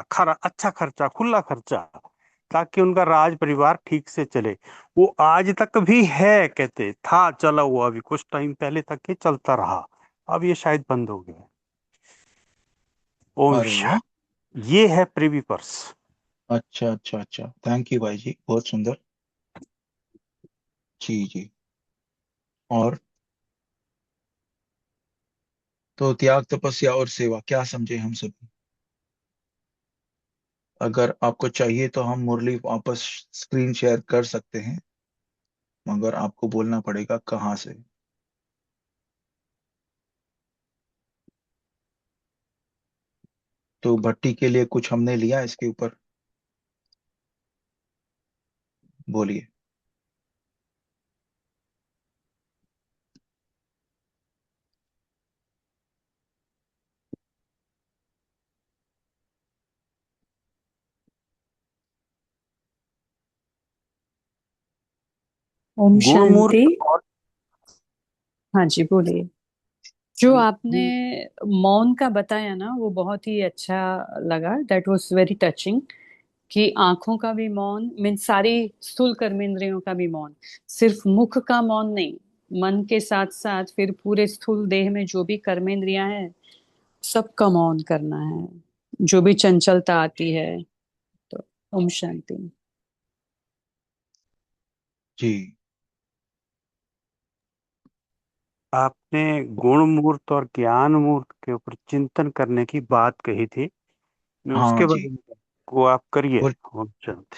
अच्छा खर्चा, खुला खर्चा, ताकि उनका राज परिवार ठीक से चले। वो आज तक भी है, कहते था, चला हुआ अभी कुछ टाइम पहले तक ये चलता रहा। अब ये शायद बंद हो गया। ओम अरे वाह। शांति। ये है प्रिवी पर्स। अच्छा अच्छा अच्छा, थैंक यू भाई जी, बहुत सुंदर। जी जी। और तो त्याग, तपस्या और सेवा क्या समझे हम सभी? अगर आपको चाहिए तो हम मुरली वापस स्क्रीन शेयर कर सकते हैं, मगर आपको बोलना पड़ेगा कहाँ से। तो भट्टी के लिए कुछ हमने लिया इसके ऊपर? बोलिए। ओम गुणमूर्त शांति। और हाँ जी, बोलिए। जो आपने गु- मौन का बताया ना, वो बहुत ही अच्छा लगा। That was very touching. कि आंखों का भी मौन, मीन सारी स्थूल कर्मेंद्रियों का भी मौन, सिर्फ मुख का मौन नहीं, मन के साथ साथ फिर पूरे स्थूल देह में जो भी कर्मेंद्रियां हैं, सबका मौन करना है, जो भी चंचलता आती है। तो ओम शांति। जी आपने गुण मूर्त और ज्ञान मूर्त के ऊपर चिंतन करने की बात कही थी। मैं हाँ उसके जी। बारे में को आप करिए। बोल। ओम शांति।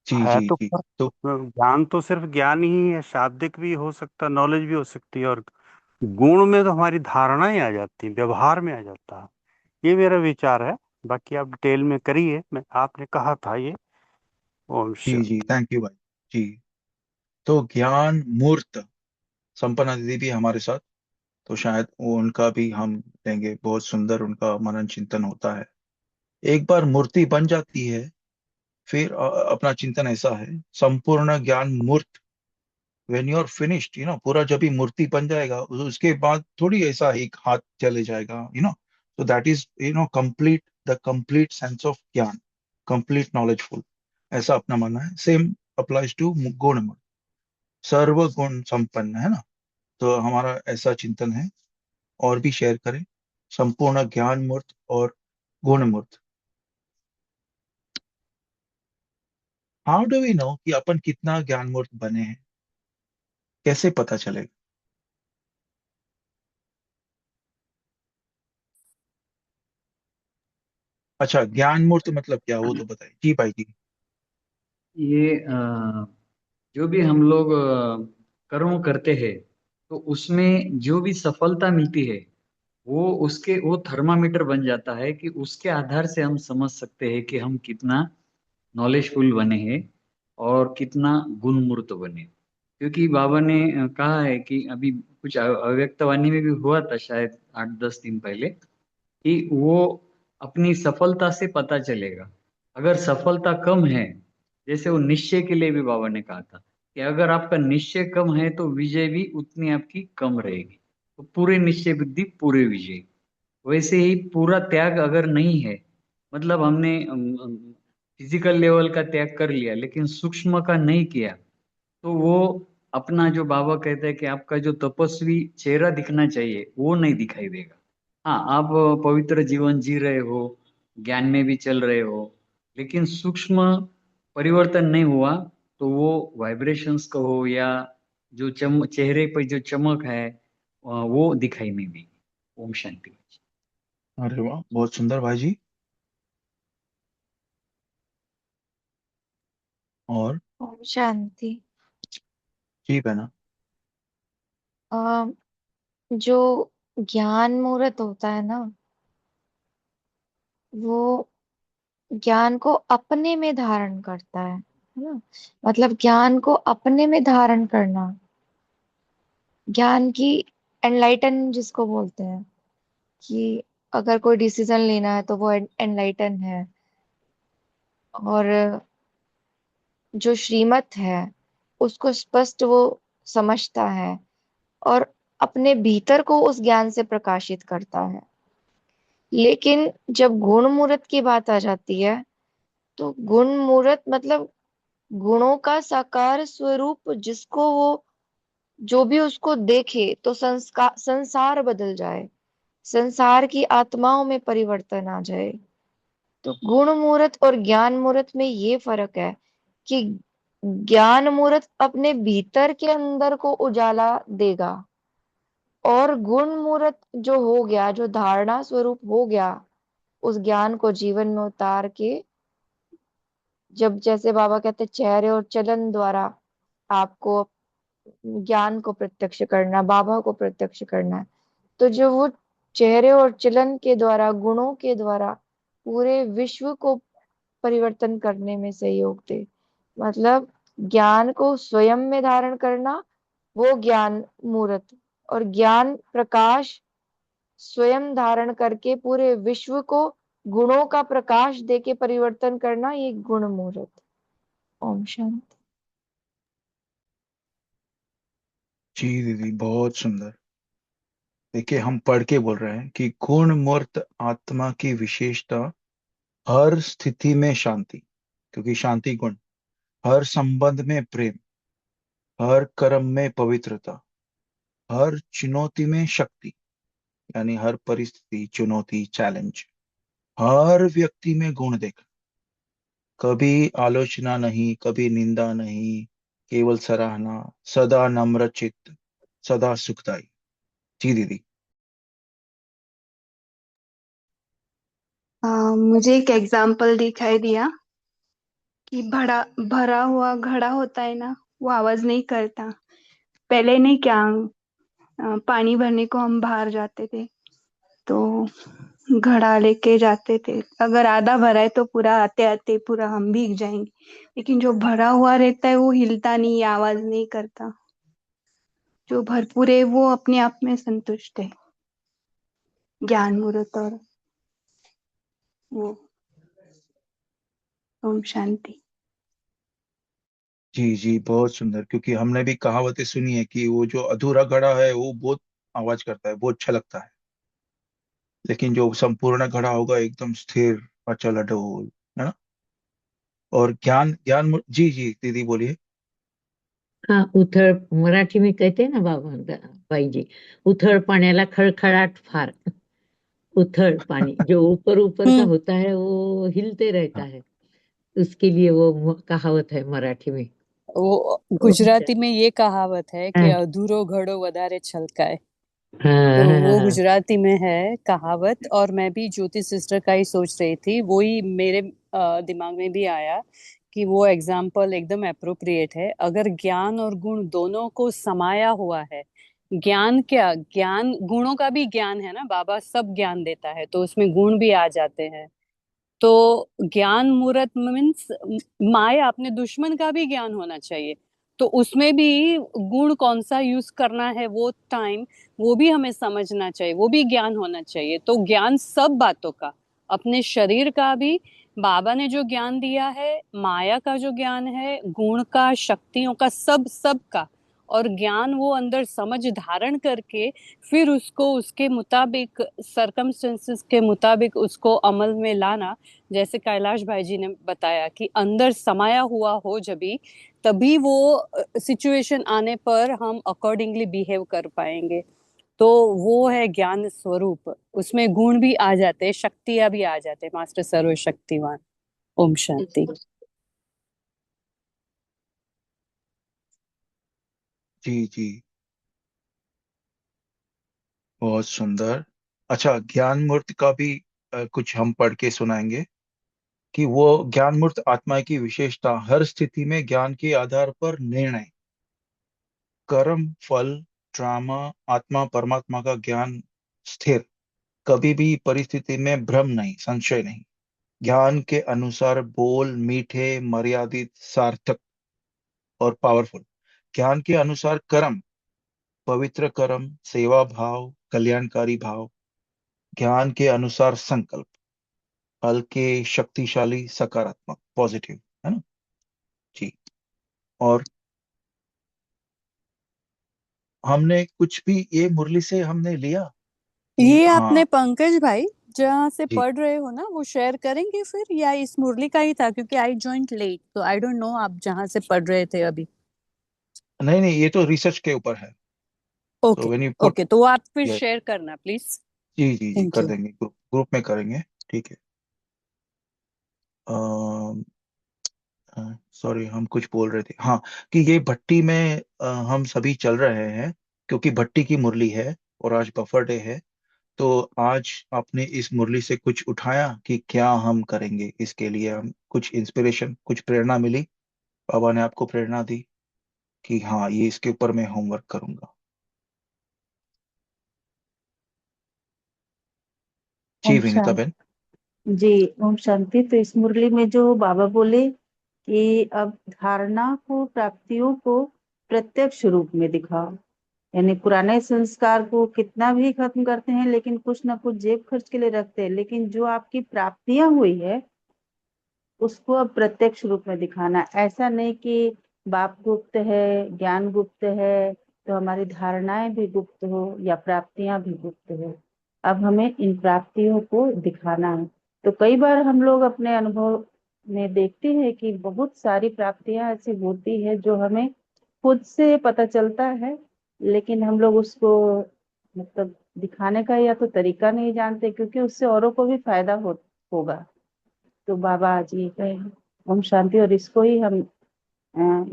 जी है जी तो जी। तो ज्ञान तो सिर्फ ज्ञान ही है, शाब्दिक भी हो सकता, नॉलेज भी हो सकती है, और गुण में तो हमारी धारणाएं आ जाती हैं, व्यवहार में आ जाता है। ये मेरा विचार है। बाकी आप डिटेल में करिए, मैं आपने कहा था ये। ओम जी जी, शांति। थैंक यू भाई जी। तो ज्ञान मूर्त संपन्ना दीदी भी हमारे साथ, तो शायद वो उनका भी हम लेंगे। बहुत सुंदर उनका मनन चिंतन होता है। एक बार मूर्ति बन जाती है, फिर अपना चिंतन ऐसा है, संपूर्ण ज्ञान मूर्त। व्हेन यू आर फिनिश्ड, पूरा जब भी मूर्ति बन जाएगा, उसके बाद थोड़ी ऐसा एक हाथ चले जाएगा, so that is complete, the complete sense of ज्ञान, कंप्लीट नॉलेजफुल, ऐसा अपना मानना है। सेम अप्लाइज टू गुण, सर्व गुण संपन्न, है ना? तो हमारा ऐसा चिंतन है। और भी शेयर करें, संपूर्ण ज्ञान मूर्त और गुण मूर्त। हाउ डू वी नो कि अपन कितना ज्ञान मूर्त बने हैं? कैसे पता चलेगा? अच्छा, ज्ञान मूर्त मतलब क्या, वो तो बताइए जी भाई जी। ये जो भी हम लोग कर्म करते हैं, तो उसमें जो भी सफलता मिलती है, वो थर्मामीटर बन जाता है कि उसके आधार से हम समझ सकते हैं कि हम कितना नॉलेजफुल बने हैं और कितना गुणमूर्त बने। क्योंकि बाबा ने कहा है कि अभी कुछ अव्यक्तवाणी में भी हुआ था शायद 8-10 दिन पहले, कि वो अपनी सफलता से पता चलेगा। अगर सफलता कम है, जैसे वो निश्चय के लिए भी बाबा ने कहा था कि अगर आपका निश्चय कम है तो विजय भी उतनी आपकी कम रहेगी। तो पूरे निश्चय बुद्धि पूरे विजय। वैसे ही पूरा त्याग अगर नहीं है, मतलब हमने फिजिकल लेवल का त्याग कर लिया लेकिन सूक्ष्म का नहीं किया, तो वो अपना जो बाबा कहते हैं कि आपका जो तपस्वी चेहरा दिखना चाहिए वो नहीं दिखाई देगा। हाँ, आप पवित्र जीवन जी रहे हो, ज्ञान में भी चल रहे हो, लेकिन सूक्ष्म परिवर्तन नहीं हुआ, तो वो वाइब्रेशंस का हो या जो चेहरे पर जो चमक है, वो दिखाई नहीं देगी। ओम शांति। अरे वाह, बहुत सुंदर भाई जी। और ओम शांति। जी बहना। अ, जो ज्ञान मुहूर्त होता है ना, वो ज्ञान को अपने में धारण करता है ना। मतलब ज्ञान को अपने में धारण करना, ज्ञान की एनलाइटन जिसको बोलते हैं, कि अगर कोई डिसीजन लेना है तो वो एनलाइटन है। और जो श्रीमत है, उसको स्पष्ट वो समझता है और अपने भीतर को उस ज्ञान से प्रकाशित करता है। लेकिन जब गुण मूर्त की बात आ जाती है, तो गुण मूर्त मतलब गुणों का साकार स्वरूप, जिसको वो जो भी उसको देखे तो संस्कार संसार बदल जाए, संसार की आत्माओं में परिवर्तन आ जाए। तो गुण मूर्त और ज्ञान मूर्त में ये फर्क है कि ज्ञान मूर्त अपने भीतर के अंदर को उजाला देगा, और गुण मूर्त जो हो गया, जो धारणा स्वरूप हो गया, उस ज्ञान को जीवन में उतार के, जब जैसे बाबा कहते चेहरे और चलन द्वारा आपको ज्ञान को प्रत्यक्ष करना, बाबा को प्रत्यक्ष करना है, तो जो वो चेहरे और चलन के द्वारा, गुणों के द्वारा पूरे विश्व को परिवर्तन करने में सहयोग दे। मतलब ज्ञान को स्वयं में धारण करना, वो ज्ञान मूर्त, और ज्ञान प्रकाश स्वयं धारण करके पूरे विश्व को गुणों का प्रकाश देके परिवर्तन करना, ये गुण मूर्त। ओम शांति। जी दीदी, बहुत सुंदर। देखिए, हम पढ़ के बोल रहे हैं कि गुण मूर्त आत्मा की विशेषता हर स्थिति में शांति, क्योंकि शांति गुण, हर संबंध में प्रेम, हर कर्म में पवित्रता, हर चुनौती में शक्ति, यानी हर परिस्थिति, चुनौती, चैलेंज, हर व्यक्ति में गुण देखा, कभी आलोचना नहीं, कभी निंदा नहीं, केवल सराहना, सदा नम्र चित्त, सदा सुखदाई। जी दीदी। मुझे एक एग्जाम्पल दिखाई दिया कि भरा भरा हुआ घड़ा होता है ना, वो आवाज नहीं करता। पहले नहीं क्या, पानी भरने को हम बाहर जाते थे तो घड़ा लेके जाते थे, अगर आधा भरा है तो पूरा आते आते पूरा हम भीग जाएंगे, लेकिन जो भरा हुआ रहता है वो हिलता नहीं, आवाज नहीं करता। जो भरपूर है वो अपने आप में संतुष्ट है। ज्ञान मूर्त और वो। ओम शांति। जी जी, बहुत सुंदर। क्योंकि हमने भी कहावतें सुनी है कि वो जो अधूरा घड़ा है वो बहुत आवाज करता है, बहुत अच्छा लगता है, लेकिन जो संपूर्ण घड़ा होगा एकदम स्थिर, अचल अडोल, है ना। और ज्ञान ज्ञान जी जी दीदी बोलिए। हाँ, उथळ मराठी में कहते हैं ना बाबा भाई जी, उथळ पाण्याला खळखळाट फार। उथळ पानी जो ऊपर ऊपर का हम्म होता है वो हिलते रहता हाँ है, उसके लिए वो कहावत है मराठी में। वो ओम गुजराती में शांति। ये कहावत है कि हाँ अधूरो घड़ो वधारे छलकाए। हाँ तो हाँ वो हाँ। गुजराती में है कहावत, और मैं भी ज्योति सिस्टर का ही सोच रही थी, वो ही मेरे दिमाग में भी आया कि वो एग्जाम्पल एकदम अप्रोप्रिएट है। अगर ज्ञान और गुण दोनों को समाया हुआ है, ज्ञान क्या, ज्ञान गुणों का भी ज्ञान है ना, बाबा सब ज्ञान देता है तो उसमें गुण भी आ जाते हैं। तो ज्ञान मूर्त मीन्स माया, अपने दुश्मन का भी ज्ञान होना चाहिए। तो उसमें भी गुण कौन सा यूज करना है वो टाइम, वो भी हमें समझना चाहिए, वो भी ज्ञान होना चाहिए। तो ज्ञान सब बातों का, अपने शरीर का भी बाबा ने जो ज्ञान दिया है, माया का जो ज्ञान है, गुण का, शक्तियों का, सब सब का। और ज्ञान वो अंदर समझ धारण करके फिर उसको उसके मुताबिक, सरकमस्टेंसेस के मुताबिक उसको अमल में लाना। जैसे कैलाश भाई जी ने बताया कि अंदर समाया हुआ हो जब भी, तभी वो सिचुएशन आने पर हम अकॉर्डिंगली बिहेव कर पाएंगे। तो वो है ज्ञान स्वरूप, उसमें गुण भी आ जाते हैं, शक्तियां भी आ जाते हैं, मास्टर सर्वशक्तिवान। ओम शांति। जी जी, बहुत सुंदर। अच्छा, ज्ञान मूर्त का भी कुछ हम पढ़ के सुनाएंगे कि वो ज्ञान मूर्त आत्मा की विशेषता हर स्थिति में ज्ञान के आधार पर निर्णय, कर्म, फल, ड्रामा, आत्मा परमात्मा का ज्ञान स्थिर, कभी भी परिस्थिति में भ्रम नहीं, संशय नहीं, ज्ञान के अनुसार बोल, मीठे, मर्यादित, सार्थक और पावरफुल, ज्ञान के अनुसार कर्म, पवित्र कर्म, सेवा भाव, कल्याणकारी भाव, ज्ञान के अनुसार संकल्प, हल्के, शक्तिशाली, सकारात्मक, पॉजिटिव, है ना। जी। और हमने कुछ भी ये मुरली से हमने लिया कि ये आपने हाँ। पंकज भाई जहाँ से जी, पढ़ रहे हो ना वो शेयर करेंगे फिर, या इस मुरली का ही था? क्योंकि आई जॉइंट लेट, तो आई डोंट नो आप जहाँ से पढ़ रहे थे अभी। नहीं नहीं, ये तो रिसर्च के ऊपर है। So okay when you put, okay, तो वो आप फिर शेयर करना प्लीज। जी जी जी, थैंक कर यू। देंगे, ग्रुप ग्रुप में करेंगे। ठीक है। सॉरी, हम कुछ बोल रहे थे, हाँ, कि ये भट्टी में हम सभी चल रहे हैं, क्योंकि भट्टी की मुरली है और आज बफर डे है। तो आज आपने इस मुरली से कुछ उठाया कि क्या हम करेंगे, इसके लिए हम कुछ इंस्पिरेशन, कुछ प्रेरणा मिली, बाबा ने आपको प्रेरणा दी कि हाँ, ये इसके ऊपर मैं होमवर्क करूंगा। जी ओम विनीता शांति। बेन। जी, ओम शांति। तो इस मुरली में जो बाबा बोले कि अब धारणा को, प्राप्तियों को प्रत्यक्ष रूप में दिखाओ। यानी पुराने संस्कार को कितना भी खत्म करते हैं, लेकिन कुछ ना कुछ जेब खर्च के लिए रखते हैं, लेकिन जो आपकी प्राप्तियां हुई है उसको अब प्रत्यक्ष रूप में दिखाना। ऐसा नहीं कि बाप गुप्त है, ज्ञान गुप्त है, तो हमारी धारणाएं भी गुप्त हो या प्राप्तियां भी गुप्त हो। अब हमें इन प्राप्तियों को दिखाना है। तो कई बार हम लोग अपने अनुभव में देखते हैं कि बहुत सारी प्राप्तियां ऐसी होती है जो हमें खुद से पता चलता है, लेकिन हम लोग उसको मतलब दिखाने का या तो तरीका नहीं जानते, क्योंकि उससे औरों को भी फायदा होगा। तो बाबा आज ये कहे ओम शांति, और इसको ही हम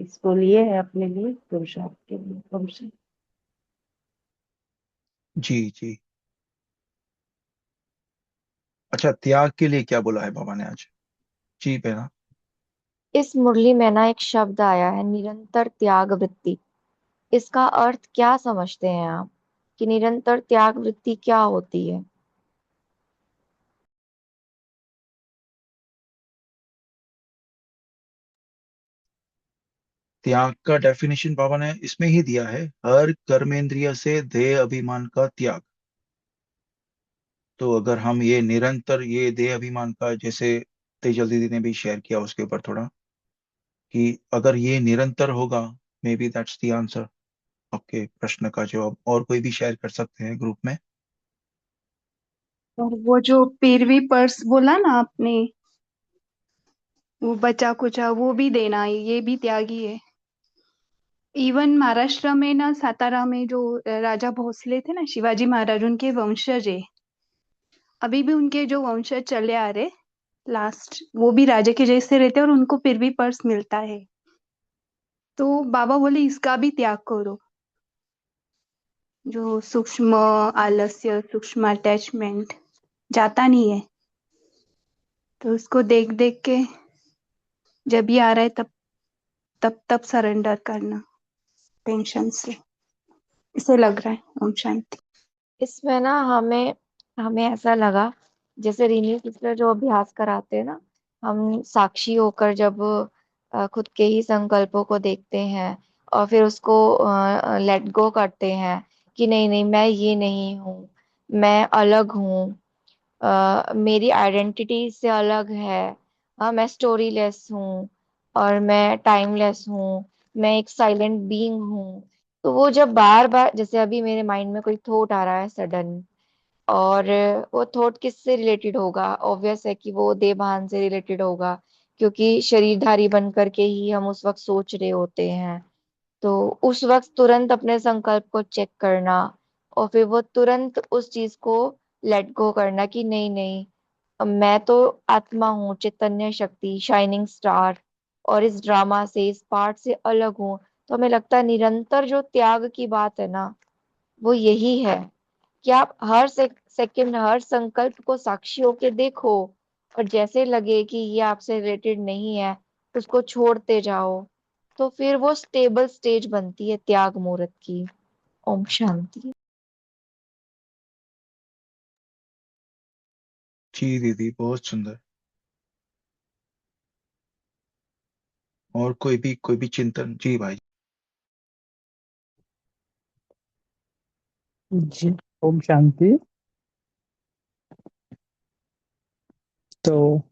इसको लिए है अपने लिए पुरुषार्थ के लिए। ओम शांति। जी जी। अच्छा, त्याग के लिए क्या बोला है बाबा ने आज? जी बहना। इस मुरली में ना एक शब्द आया है, निरंतर त्याग वृत्ति। इसका अर्थ क्या समझते हैं आप, कि निरंतर त्याग वृत्ति क्या होती है? त्याग का डेफिनेशन बाबा ने इसमें ही दिया है, हर कर्मेंद्रिय से देह अभिमान का त्याग। तो अगर हम ये निरंतर, ये देह अभिमान का, जैसे तेजल दीदी ने भी शेयर किया उसके ऊपर थोड़ा, कि अगर ये निरंतर होगा, may be that's the answer. आपके प्रश्न का जवाब और कोई भी शेयर कर सकते हैं ग्रुप में। और वो जो पेरवी पर्स बोला ना आपने, वो बचा कुचा वो भी देना है, ये भी त्यागी है। इवन महाराष्ट्र में ना, सातारा में जो राजा भोसले थे ना, शिवाजी महाराज, उनके वंशज है। अभी भी उनके जो वंशज चले आ रहे, लास्ट वो भी राजा के जैसे रहते हैं और उनको फिर भी पर्स मिलता है। तो बाबा बोले इसका भी त्याग करो, जो सूक्ष्म आलस्य, सूक्ष्म अटैचमेंट जाता नहीं है। तो उसको देख देख के जब ये आ रहा है तब तब तब सरेंडर करना टेंशन से, इसे लग रहा है। ओम शांति। इसमें ना हमें हमें ऐसा लगा, जैसे रीनी सिस्टर जो अभ्यास कराते हैं ना, हम साक्षी होकर जब खुद के ही संकल्पों को देखते हैं और फिर उसको लेट गो करते हैं कि नहीं नहीं, मैं ये नहीं हूँ, मैं अलग हूँ, मेरी आइडेंटिटी से अलग है। हाँ, मैं स्टोरीलेस हूँ और मैं टाइमलेस हूँ, मैं एक साइलेंट बीइंग हूँ। तो वो जब बार बार, जैसे अभी मेरे माइंड में कोई थॉट आ रहा है सडन, और वो थॉट किससे रिलेटेड होगा? ऑब्वियस है कि वो देह भान से रिलेटेड होगा, क्योंकि शरीरधारी बन करके ही हम उस वक्त सोच रहे होते हैं। तो उस वक्त तुरंत अपने संकल्प को चेक करना, और फिर वो तुरंत उस चीज को लेट गो करना कि नहीं नहीं, मैं तो आत्मा हूँ, चैतन्य शक्ति, शाइनिंग स्टार, और इस ड्रामा से, इस पार्ट से अलग हूँ। तो हमें लगता है निरंतर जो त्याग की बात है ना, वो यही है कि आप हर सेकंड, हर संकल्प को साक्षी होके देखो, और जैसे लगे कि ये आपसे रिलेटेड नहीं है, उसको छोड़ते जाओ। तो फिर वो स्टेबल स्टेज बनती है त्याग मुहूर्त की। ओम शांति। जी दीदी, बहुत सुंदर। और कोई भी चिंतन? जी भाई। जी, ओम शांति। तो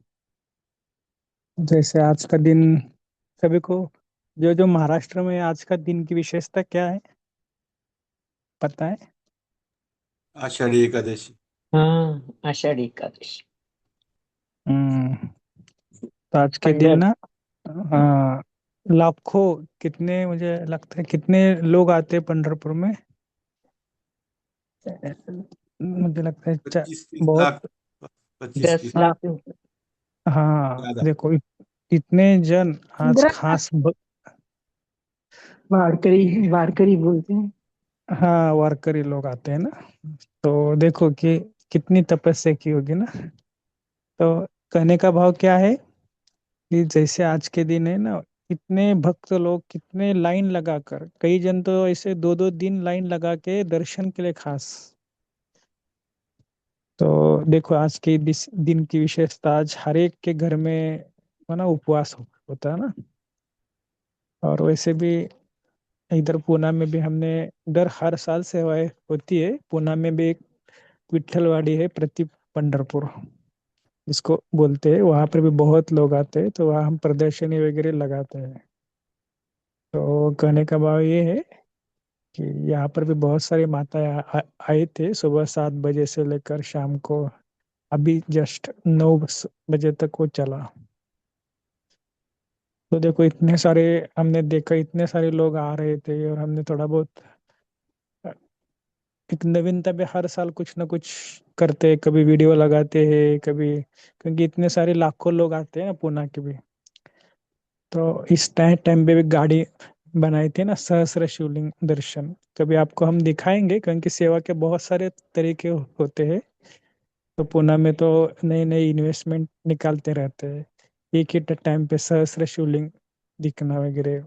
जैसे आज का दिन सभी को, जो जो महाराष्ट्र में आज का दिन की विशेषता क्या है पता है? आषाढ़ी एकादशी। हाँ, आषाढ़ी एकादशी। हम्म। तो आज के दिन पंडर ना, हाँ, लाखों, कितने, मुझे लगता है कितने लोग आते हैं पंढरपुर में? मुझे लगता है 25-30 बहुत लाख, 25-30 10 हाँ लाख से ऊपर। हाँ, ज्यादा। देखो इतने जन आज 15 लाख खास वारकरी वारकरी बोलते हैं। हाँ, वारकरी लोग आते हैं ना, तो देखो कि कितनी तपस्या की होगी ना। तो कहने का भाव क्या है कि जैसे आज के दिन है ना, कितने भक्त लोग कितने लाइन लगाकर, कई जन तो ऐसे 2-2 दिन लाइन लगा के दर्शन के लिए खास। तो देखो आज के दिन की विशेषता, आज हर एक के घर में ना उपवास होता है ना। और वैसे भी इधर पूना में भी हमने, इधर हर साल सेवाएं होती है। पूना में भी एक विठलवाड़ी है, प्रति पंढरपुर जिसको बोलते हैं, वहां पर भी बहुत लोग आते हैं, तो वहाँ हम प्रदर्शनी वगैरह लगाते हैं। तो कहने का भाव ये है कि यहाँ पर भी बहुत सारी माताएं आए थे, सुबह 7 बजे से लेकर शाम को अभी जस्ट 9 बजे तक वो चला। तो देखो इतने सारे, हमने देखा इतने सारे लोग आ रहे थे, और हमने थोड़ा बहुत एक नवीनता भी हर साल कुछ ना कुछ करते हैं, कभी वीडियो लगाते हैं कभी, क्योंकि इतने सारे लाखों लोग आते हैं ना पुणे के भी। तो इस टाइम पे भी गाड़ी बनाई थी ना, सहस्र शिवलिंग दर्शन, कभी आपको हम दिखाएंगे, क्योंकि सेवा के बहुत सारे तरीके होते हैं। तो पुणे में तो नए नए इन्वेस्टमेंट निकालते रहते हैं, एक ही टाइम पे सहस्र शिवलिंग दिखना वगैरह।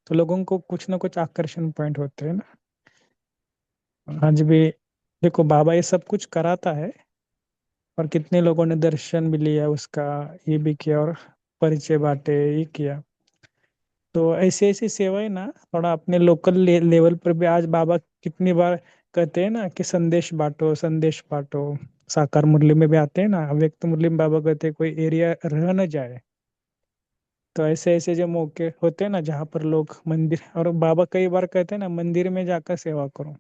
तो लोगों को कुछ ना कुछ आकर्षण पॉइंट होते हैं ना। आज भी देखो बाबा ये सब कुछ कराता है, और कितने लोगों ने दर्शन भी लिया उसका, ये भी किया और परिचय बांटे, ये किया। तो ऐसी ऐसी सेवाएं ना, थोड़ा अपने लोकल लेवल पर भी, आज बाबा कितनी बार कहते हैं ना कि संदेश बांटो, संदेश बांटो। साकार मुरली में भी आते हैं ना, व्यक्त मुरली में बाबा कहते हैं कोई एरिया रह न जाए। तो ऐसे ऐसे जो मौके होते हैं ना, जहाँ पर लोग मंदिर, और बाबा कई बार कहते हैं ना मंदिर में जाकर सेवा करो।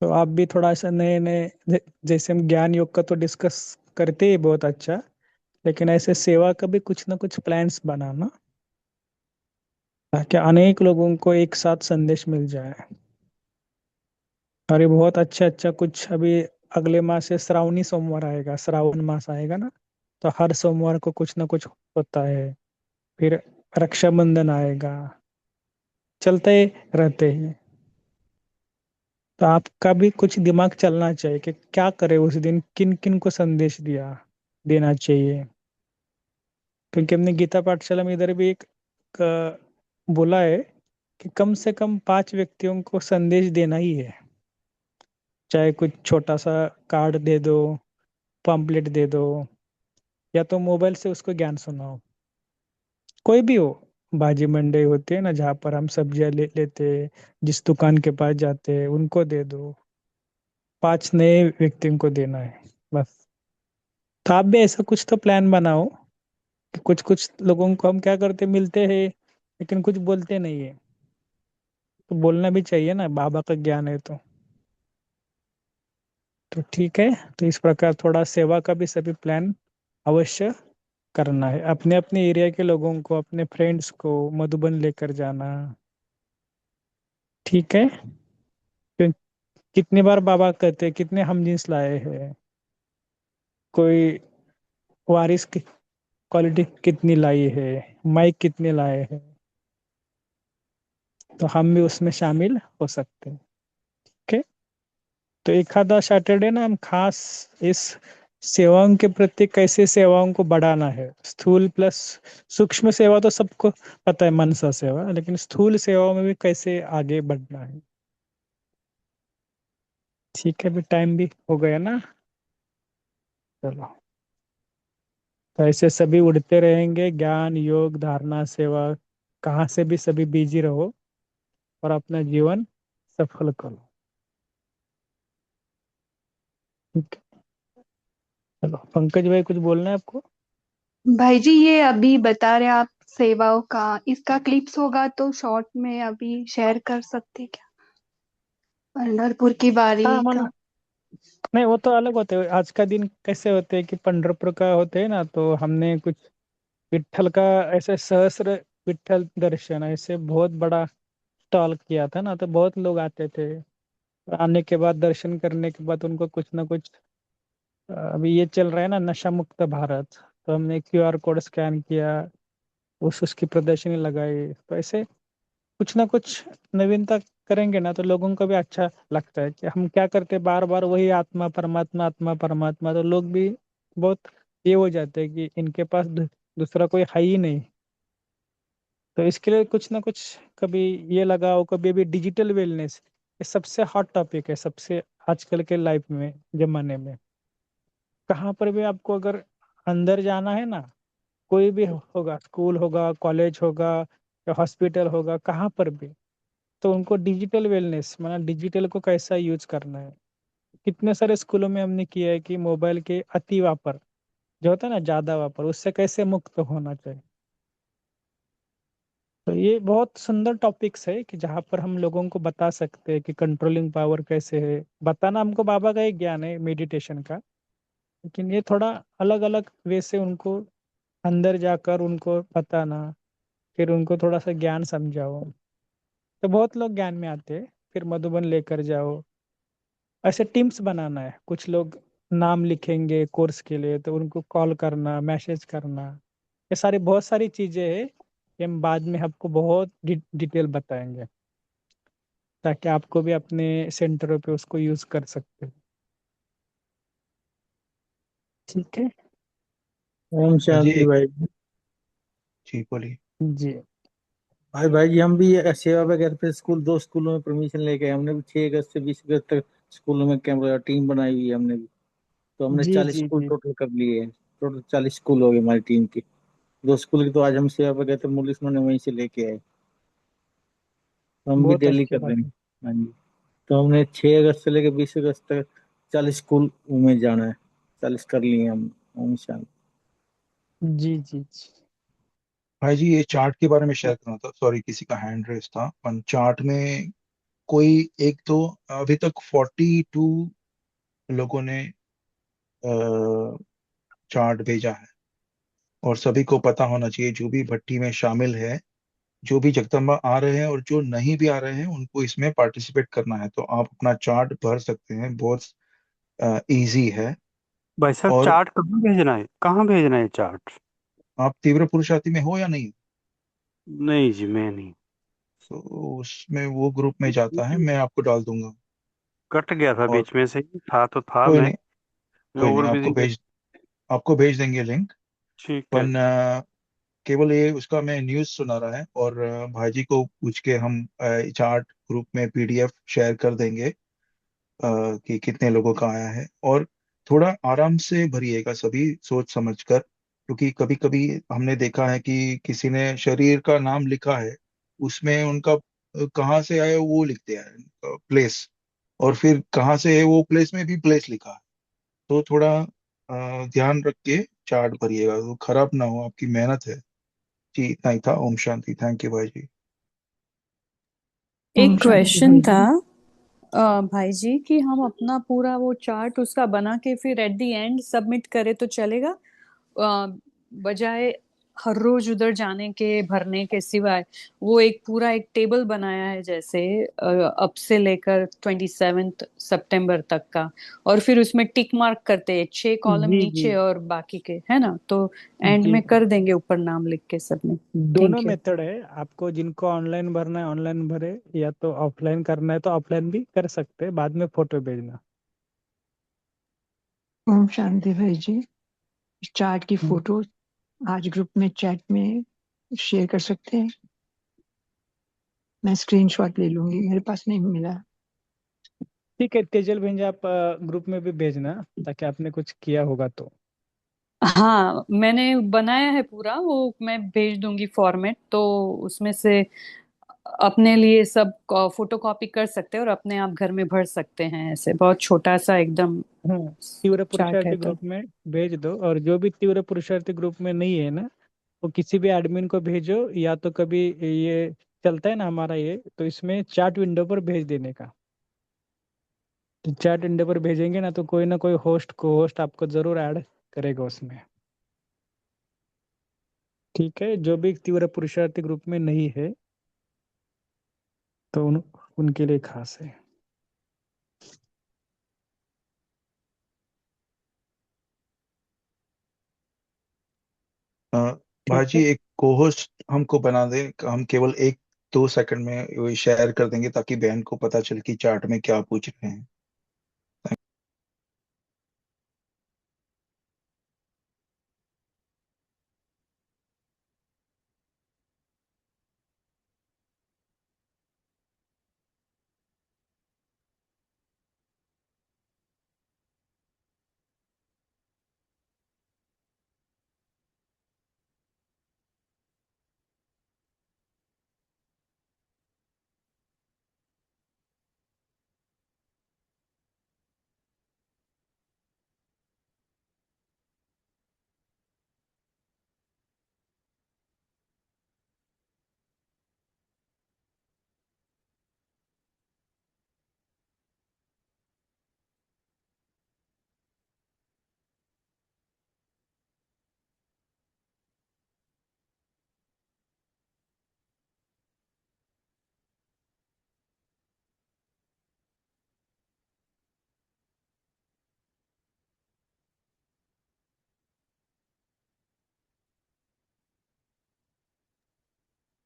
तो आप भी थोड़ा सा नए नए, जैसे हम ज्ञान योग का तो डिस्कस करते ही बहुत अच्छा, लेकिन ऐसे सेवा का भी कुछ ना कुछ प्लान्स बनाना, ताकि अनेक लोगों को एक साथ संदेश मिल जाए। और ये बहुत अच्छा अच्छा कुछ अभी अगले मास से श्रावणी सोमवार आएगा, श्रावण मास आएगा ना, तो हर सोमवार को कुछ ना कुछ होता है। फिर रक्षाबंधन आएगा, चलते रहते हैं। तो आपका भी कुछ दिमाग चलना चाहिए कि क्या करे उस दिन, किन किन को संदेश देना चाहिए। क्योंकि हमने गीता पाठशाला में इधर भी एक बोला है कि कम से कम 5 व्यक्तियों को संदेश देना ही है। चाहे कुछ छोटा सा कार्ड दे दो, पम्पलेट दे दो, या तो मोबाइल से उसको ज्ञान सुनाओ, कोई भी हो। भाजी मंडी होती है ना, जहाँ पर हम सब्जियां लेते, जिस दुकान के पास जाते हैं उनको दे दो। 5 नए व्यक्तियों को देना है बस। तो आप भी ऐसा कुछ तो प्लान बनाओ कि कुछ कुछ लोगों को हम क्या करते, मिलते हैं लेकिन कुछ बोलते नहीं है। तो बोलना भी चाहिए ना, बाबा का ज्ञान है तो ठीक है। तो इस प्रकार थोड़ा सेवा का भी सभी प्लान अवश्य करना है, अपने अपने एरिया के लोगों को, अपने फ्रेंड्स को मधुबन लेकर जाना। ठीक है, क्यों- कितनी बार बाबा कहते हैं, कितने हम जिन्स लाए हैं, कोई वारिस की क्वालिटी कितनी लाई है, माइक कितने लाए हैं, तो हम भी उसमें शामिल हो सकते हैं। ठीक है, तो एक आधा सैटरडे ना हम खास इस सेवाओं के प्रति, कैसे सेवाओं को बढ़ाना है, स्थूल प्लस सूक्ष्म सेवा तो सबको पता है, मनसा सेवा, लेकिन स्थूल सेवाओं में भी कैसे आगे बढ़ना है। ठीक है, भी टाइम भी हो गया ना। चलो, तो ऐसे सभी उड़ते रहेंगे, ज्ञान योग धारणा सेवा, कहाँ से भी सभी बिजी रहो, और अपना जीवन सफल करो। ठीक है, चलो पंकज भाई कुछ बोलना है आपको। भाई जी, ये अभी बता रहे आप सेवाओं का, इसका क्लिप्स होगा तो शॉर्ट में अभी शेयर कर सकते क्या, पंढरपुर की बारी हाँ मन, का? नहीं वो तो अलग होते हैं, आज का दिन कैसे होते हैं कि पंढरपुर का होते हैं ना, तो हमने कुछ विट्ठल का ऐसे सहस्र विट्ठल दर्शन ऐसे बहुत बड़ा स्टॉल किया था ना, तो बहुत लोग आते थे। आने के बाद दर्शन करने के बाद उनको कुछ ना कुछ अभी ये चल रहा है ना नशा मुक्त भारत, तो हमने क्यूआर कोड स्कैन किया, उसकी प्रदर्शनी लगाई। तो ऐसे कुछ ना कुछ नवीनता करेंगे ना तो लोगों को भी अच्छा लगता है कि हम क्या करते बार बार वही आत्मा परमात्मा, तो लोग भी बहुत ये हो जाते हैं कि इनके पास दूसरा कोई है ही नहीं। तो इसके लिए कुछ ना कुछ कभी ये लगाओ, कभी अभी डिजिटल वेलनेस, ये सबसे हॉट टॉपिक है, सबसे आजकल के लाइफ में जमाने में। कहाँ पर भी आपको अगर अंदर जाना है ना, कोई भी होगा, स्कूल होगा, कॉलेज होगा या हॉस्पिटल होगा, कहाँ पर भी, तो उनको डिजिटल वेलनेस मतलब डिजिटल को कैसा यूज करना है। कितने सारे स्कूलों में हमने किया है कि मोबाइल के अति वापर जो होता है ना, ज्यादा वापर, उससे कैसे मुक्त होना चाहिए। तो ये बहुत सुंदर टॉपिक्स है कि जहाँ पर हम लोगों को बता सकते हैं कि कंट्रोलिंग पावर कैसे है। बताना हमको बाबा का ही ज्ञान है मेडिटेशन का, लेकिन ये थोड़ा अलग अलग वे से उनको अंदर जाकर उनको बताना, फिर उनको थोड़ा सा ज्ञान समझाओ। तो बहुत लोग ज्ञान में आते हैं, फिर मधुबन लेकर जाओ। ऐसे टीम्स बनाना है, कुछ लोग नाम लिखेंगे कोर्स के लिए, तो उनको कॉल करना, मैसेज करना, ये सारी बहुत सारी चीजें हैं कि हम बाद में आपको बहुत डिटेल बताएंगे, ताकि आपको भी अपने सेंटरों पे उसको यूज कर सकते हो। ठीक है। ओम हाँ जी, शांति भाई। जी बोलिए। जी भाई जी, हम भी सेवा वगैरह पे स्कूल, 2 स्कूलों में परमिशन लेके आए। हमने भी 6 अगस्त से 20 अगस्त तक स्कूलों में कैंप टीम बनाई हुई है हमने भी। तो हमने जी 40 जी स्कूल जी। टोटल कर लिए हैं। टोटल 40 स्कूल हो गए हमारी टीम के। 2 स्कूल की तो आज हम सेवा वगैरह तो मुरली ने वहीं से लेके आए। तो हम भी बहुत डेली अच्छी कर रहे बात हैं। है। हाँ जी। तो हमने 6 अगस्त से लेकर 20 अगस्त तक 40 स्कूल में जाना है। 40 कर लिए हम। ओम शांति। जी जी जी। भाई जी, ये चार्ट के बारे में शेयर करना था, सॉरी किसी का हैंड रेस था, पर चार्ट में कोई एक तो अभी तक 42 लोगों ने चार्ट भेजा है। और सभी को पता होना चाहिए, जो भी भट्टी में शामिल है, जो भी जगदम्बा आ रहे हैं और जो नहीं भी आ रहे हैं, उनको इसमें पार्टिसिपेट करना है। तो आप अपना चार्ट भर सकते हैं, बहुत इजी है। भाई साहब, और चार्ट कहाँ भेजना है, कहाँ भेजना है चार्ट? आप तीव्र पुरुषार्थी में हो या नहीं? नहीं जी, मैं नहीं। तो उसमें वो ग्रुप में जाता है, मैं आपको डाल दूंगा। कट गया था और बीच में से ही, था तो था। कोई मैं नहीं, मैं कोई नहीं, ओवर बिजी। आपको भेज देंगे लिंक। ठीक है। पर केवल ये उसका मैं न्यूज़ सुना रहा है, और भाई को पूछ के हम चार्ट ग्रुप में पीडीएफ शेयर कर देंगे कि कितने लोगों का आया है। और थोड़ा आराम से भरिएगा, सभी सोच समझ कर, क्योंकि कभी कभी हमने देखा है कि किसी ने शरीर का नाम लिखा है, उसमें उनका कहाँ से आया वो लिखते हैं प्लेस, और फिर कहाँ से है वो प्लेस में भी प्लेस लिखा है। तो थोड़ा ध्यान रख के चार्ट भरिएगा, तो खराब ना हो, आपकी मेहनत है। जी इतना ही था। ओम शांति। थैंक यू भाई जी। ओम एक शांति क्वेश्चन भाई था जी। भाई जी कि हम अपना पूरा वो चार्ट उसका बना के फिर एट द एंड सबमिट करें तो चलेगा, बजाय हर रोज उधर जाने के भरने के सिवाय। वो एक पूरा एक टेबल बनाया है जैसे अब से लेकर 27 सितंबर तक का, और फिर उसमें टिक मार्क करते हैं 6 कॉलम जी जी नीचे और बाकी के, है ना? तो एंड जी। में कर देंगे ऊपर नाम लिख के सबमिट। दोनों थैंक यू। मेथड है, आपको जिनको ऑनलाइन भरना है ऑनलाइन भरे, या तो ऑफलाइन करना है तो ऑफलाइन भी कर सकते हैं, बाद में फोटो भेजना। ओम शांति भाई जी। चार्ट की हम्म। फोटो आज ग्रुप में चैट में शेयर कर सकते हैं? मैं स्क्रीनशॉट ले लूंगी, मेरे पास नहीं मिला। ठीक है तेजल भैया, आप ग्रुप में भी भेजना, ताकि आपने कुछ किया होगा तो। हाँ, मैंने बनाया है पूरा, वो मैं भेज दूंगी फॉर्मेट, तो उसमें से अपने लिए सब फोटो कॉपी कर सकते हैं और अपने आप घर में भर सकते हैं। ऐसे बहुत छोटा सा एकदम हाँ, तीव्र चार्ट है पुरुषार्थी तो। ग्रुप में भेज दो। और जो भी तीव्र पुरुषार्थी ग्रुप में नहीं है ना, वो किसी भी एडमिन को भेजो, या तो कभी ये चलता है ना हमारा ये, तो इसमें चैट विंडो पर भेज देने का। तो चैट विंडो पर भेजेंगे ना कोई होस्ट को होस्ट आपको जरूर ऐड करेगा उसमें। ठीक है, जो भी तीव्र पुरुषार्थी ग्रुप में नहीं है तो उनके लिए खास है। अ, ठीक भाजी है। एक कोहोस्ट हमको बना दे, हम केवल 1-2 सेकंड में वो शेयर कर देंगे ताकि बहन को पता चले कि चार्ट में क्या पूछ रहे हैं।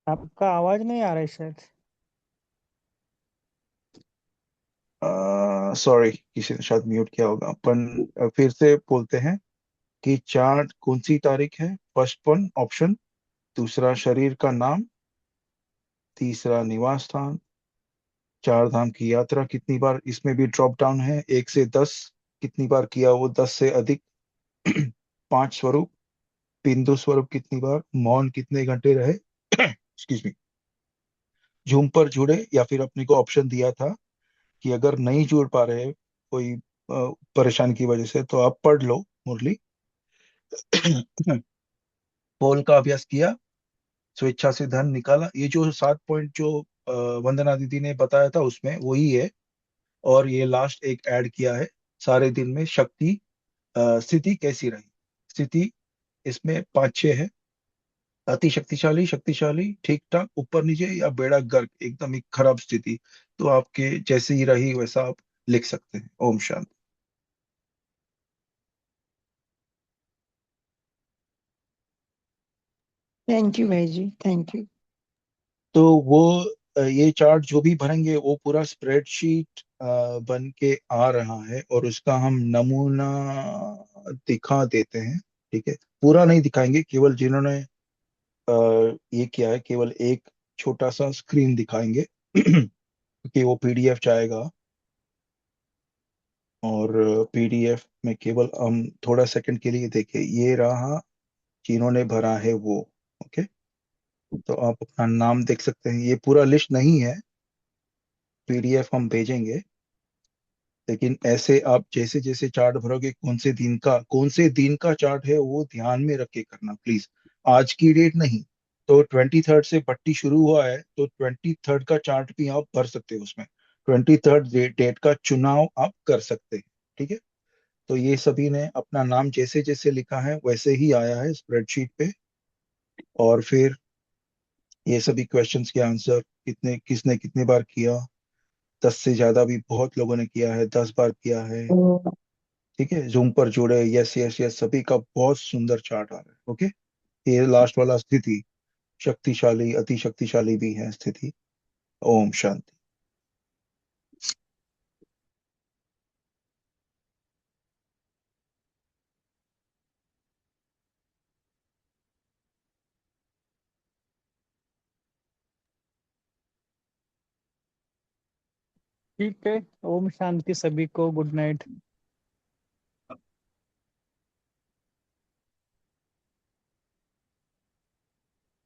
आपका आवाज नहीं आ रहा है शायद। सॉरी, किसी ने शायद म्यूट किया होगा। अपन फिर से बोलते हैं कि चार्ट कौन सी तारीख है। फर्स्ट वन ऑप्शन, दूसरा शरीर का नाम, तीसरा निवास स्थान, चार धाम की यात्रा कितनी बार, इसमें भी ड्रॉप डाउन है 1 से 10, कितनी बार किया वो 10 से अधिक, पांच स्वरूप, बिंदु स्वरूप कितनी बार, मौन कितने घंटे रहे, एक्सक्यूज मी, झूम पर जुड़े, या फिर अपने को ऑप्शन दिया था कि अगर नहीं जुड़ पा रहे कोई परेशानी की वजह से तो आप पढ़ लो मुरली। पोल का अभ्यास किया, स्वेच्छा से धन निकाला, ये जो 7 पॉइंट जो वंदना दीदी ने बताया था उसमें वही है। और ये लास्ट एक ऐड किया है, सारे दिन में शक्ति स्थिति कैसी रही। स्थिति इसमें 5-6 है, अति शक्तिशाली, शक्तिशाली, ठीक ठाक, ऊपर नीचे, या बेड़ा गर्क, एकदम ही खराब स्थिति। तो आपके जैसे ही रही वैसा आप लिख सकते हैं। ओम शांति। थैंक यू भाई जी, थैंक यू। तो वो ये चार्ट जो भी भरेंगे वो पूरा स्प्रेडशीट बन के आ रहा है, और उसका हम नमूना दिखा देते हैं। ठीक है, पूरा नहीं दिखाएंगे, केवल जिन्होंने ये किया है केवल एक छोटा सा स्क्रीन दिखाएंगे, क्योंकि वो पीडीएफ जाएगा, और पीडीएफ में केवल हम थोड़ा सेकंड के लिए देखें। ये रहा जिन्होंने भरा है वो। ओके, तो आप अपना नाम देख सकते हैं। ये पूरा लिस्ट नहीं है, पीडीएफ हम भेजेंगे, लेकिन ऐसे आप जैसे जैसे चार्ट भरोगे, कौन से दिन का चार्ट है वो ध्यान में रख के करना प्लीज। आज की डेट नहीं, तो 23rd से पट्टी शुरू हुआ है तो 23rd का चार्ट भी आप भर सकते हो उसमें। 23rd डेट का चुनाव आप कर सकते हैं। ठीक है, तो ये सभी ने अपना नाम जैसे जैसे लिखा है वैसे ही आया है स्प्रेडशीट पे। और फिर ये सभी क्वेश्चंस के आंसर कितने किसने कितने बार किया, 10 से ज्यादा भी बहुत लोगों ने किया है, 10 बार किया है। ठीक है, जूम पर जुड़े, यस यस यस, सभी का बहुत सुंदर चार्ट आ रहा है। ओके, ये लास्ट वाला स्थिति, शक्तिशाली, अति शक्तिशाली भी है स्थिति। ओम शांति। ठीक है, ओम शांति सभी को, गुड नाइट।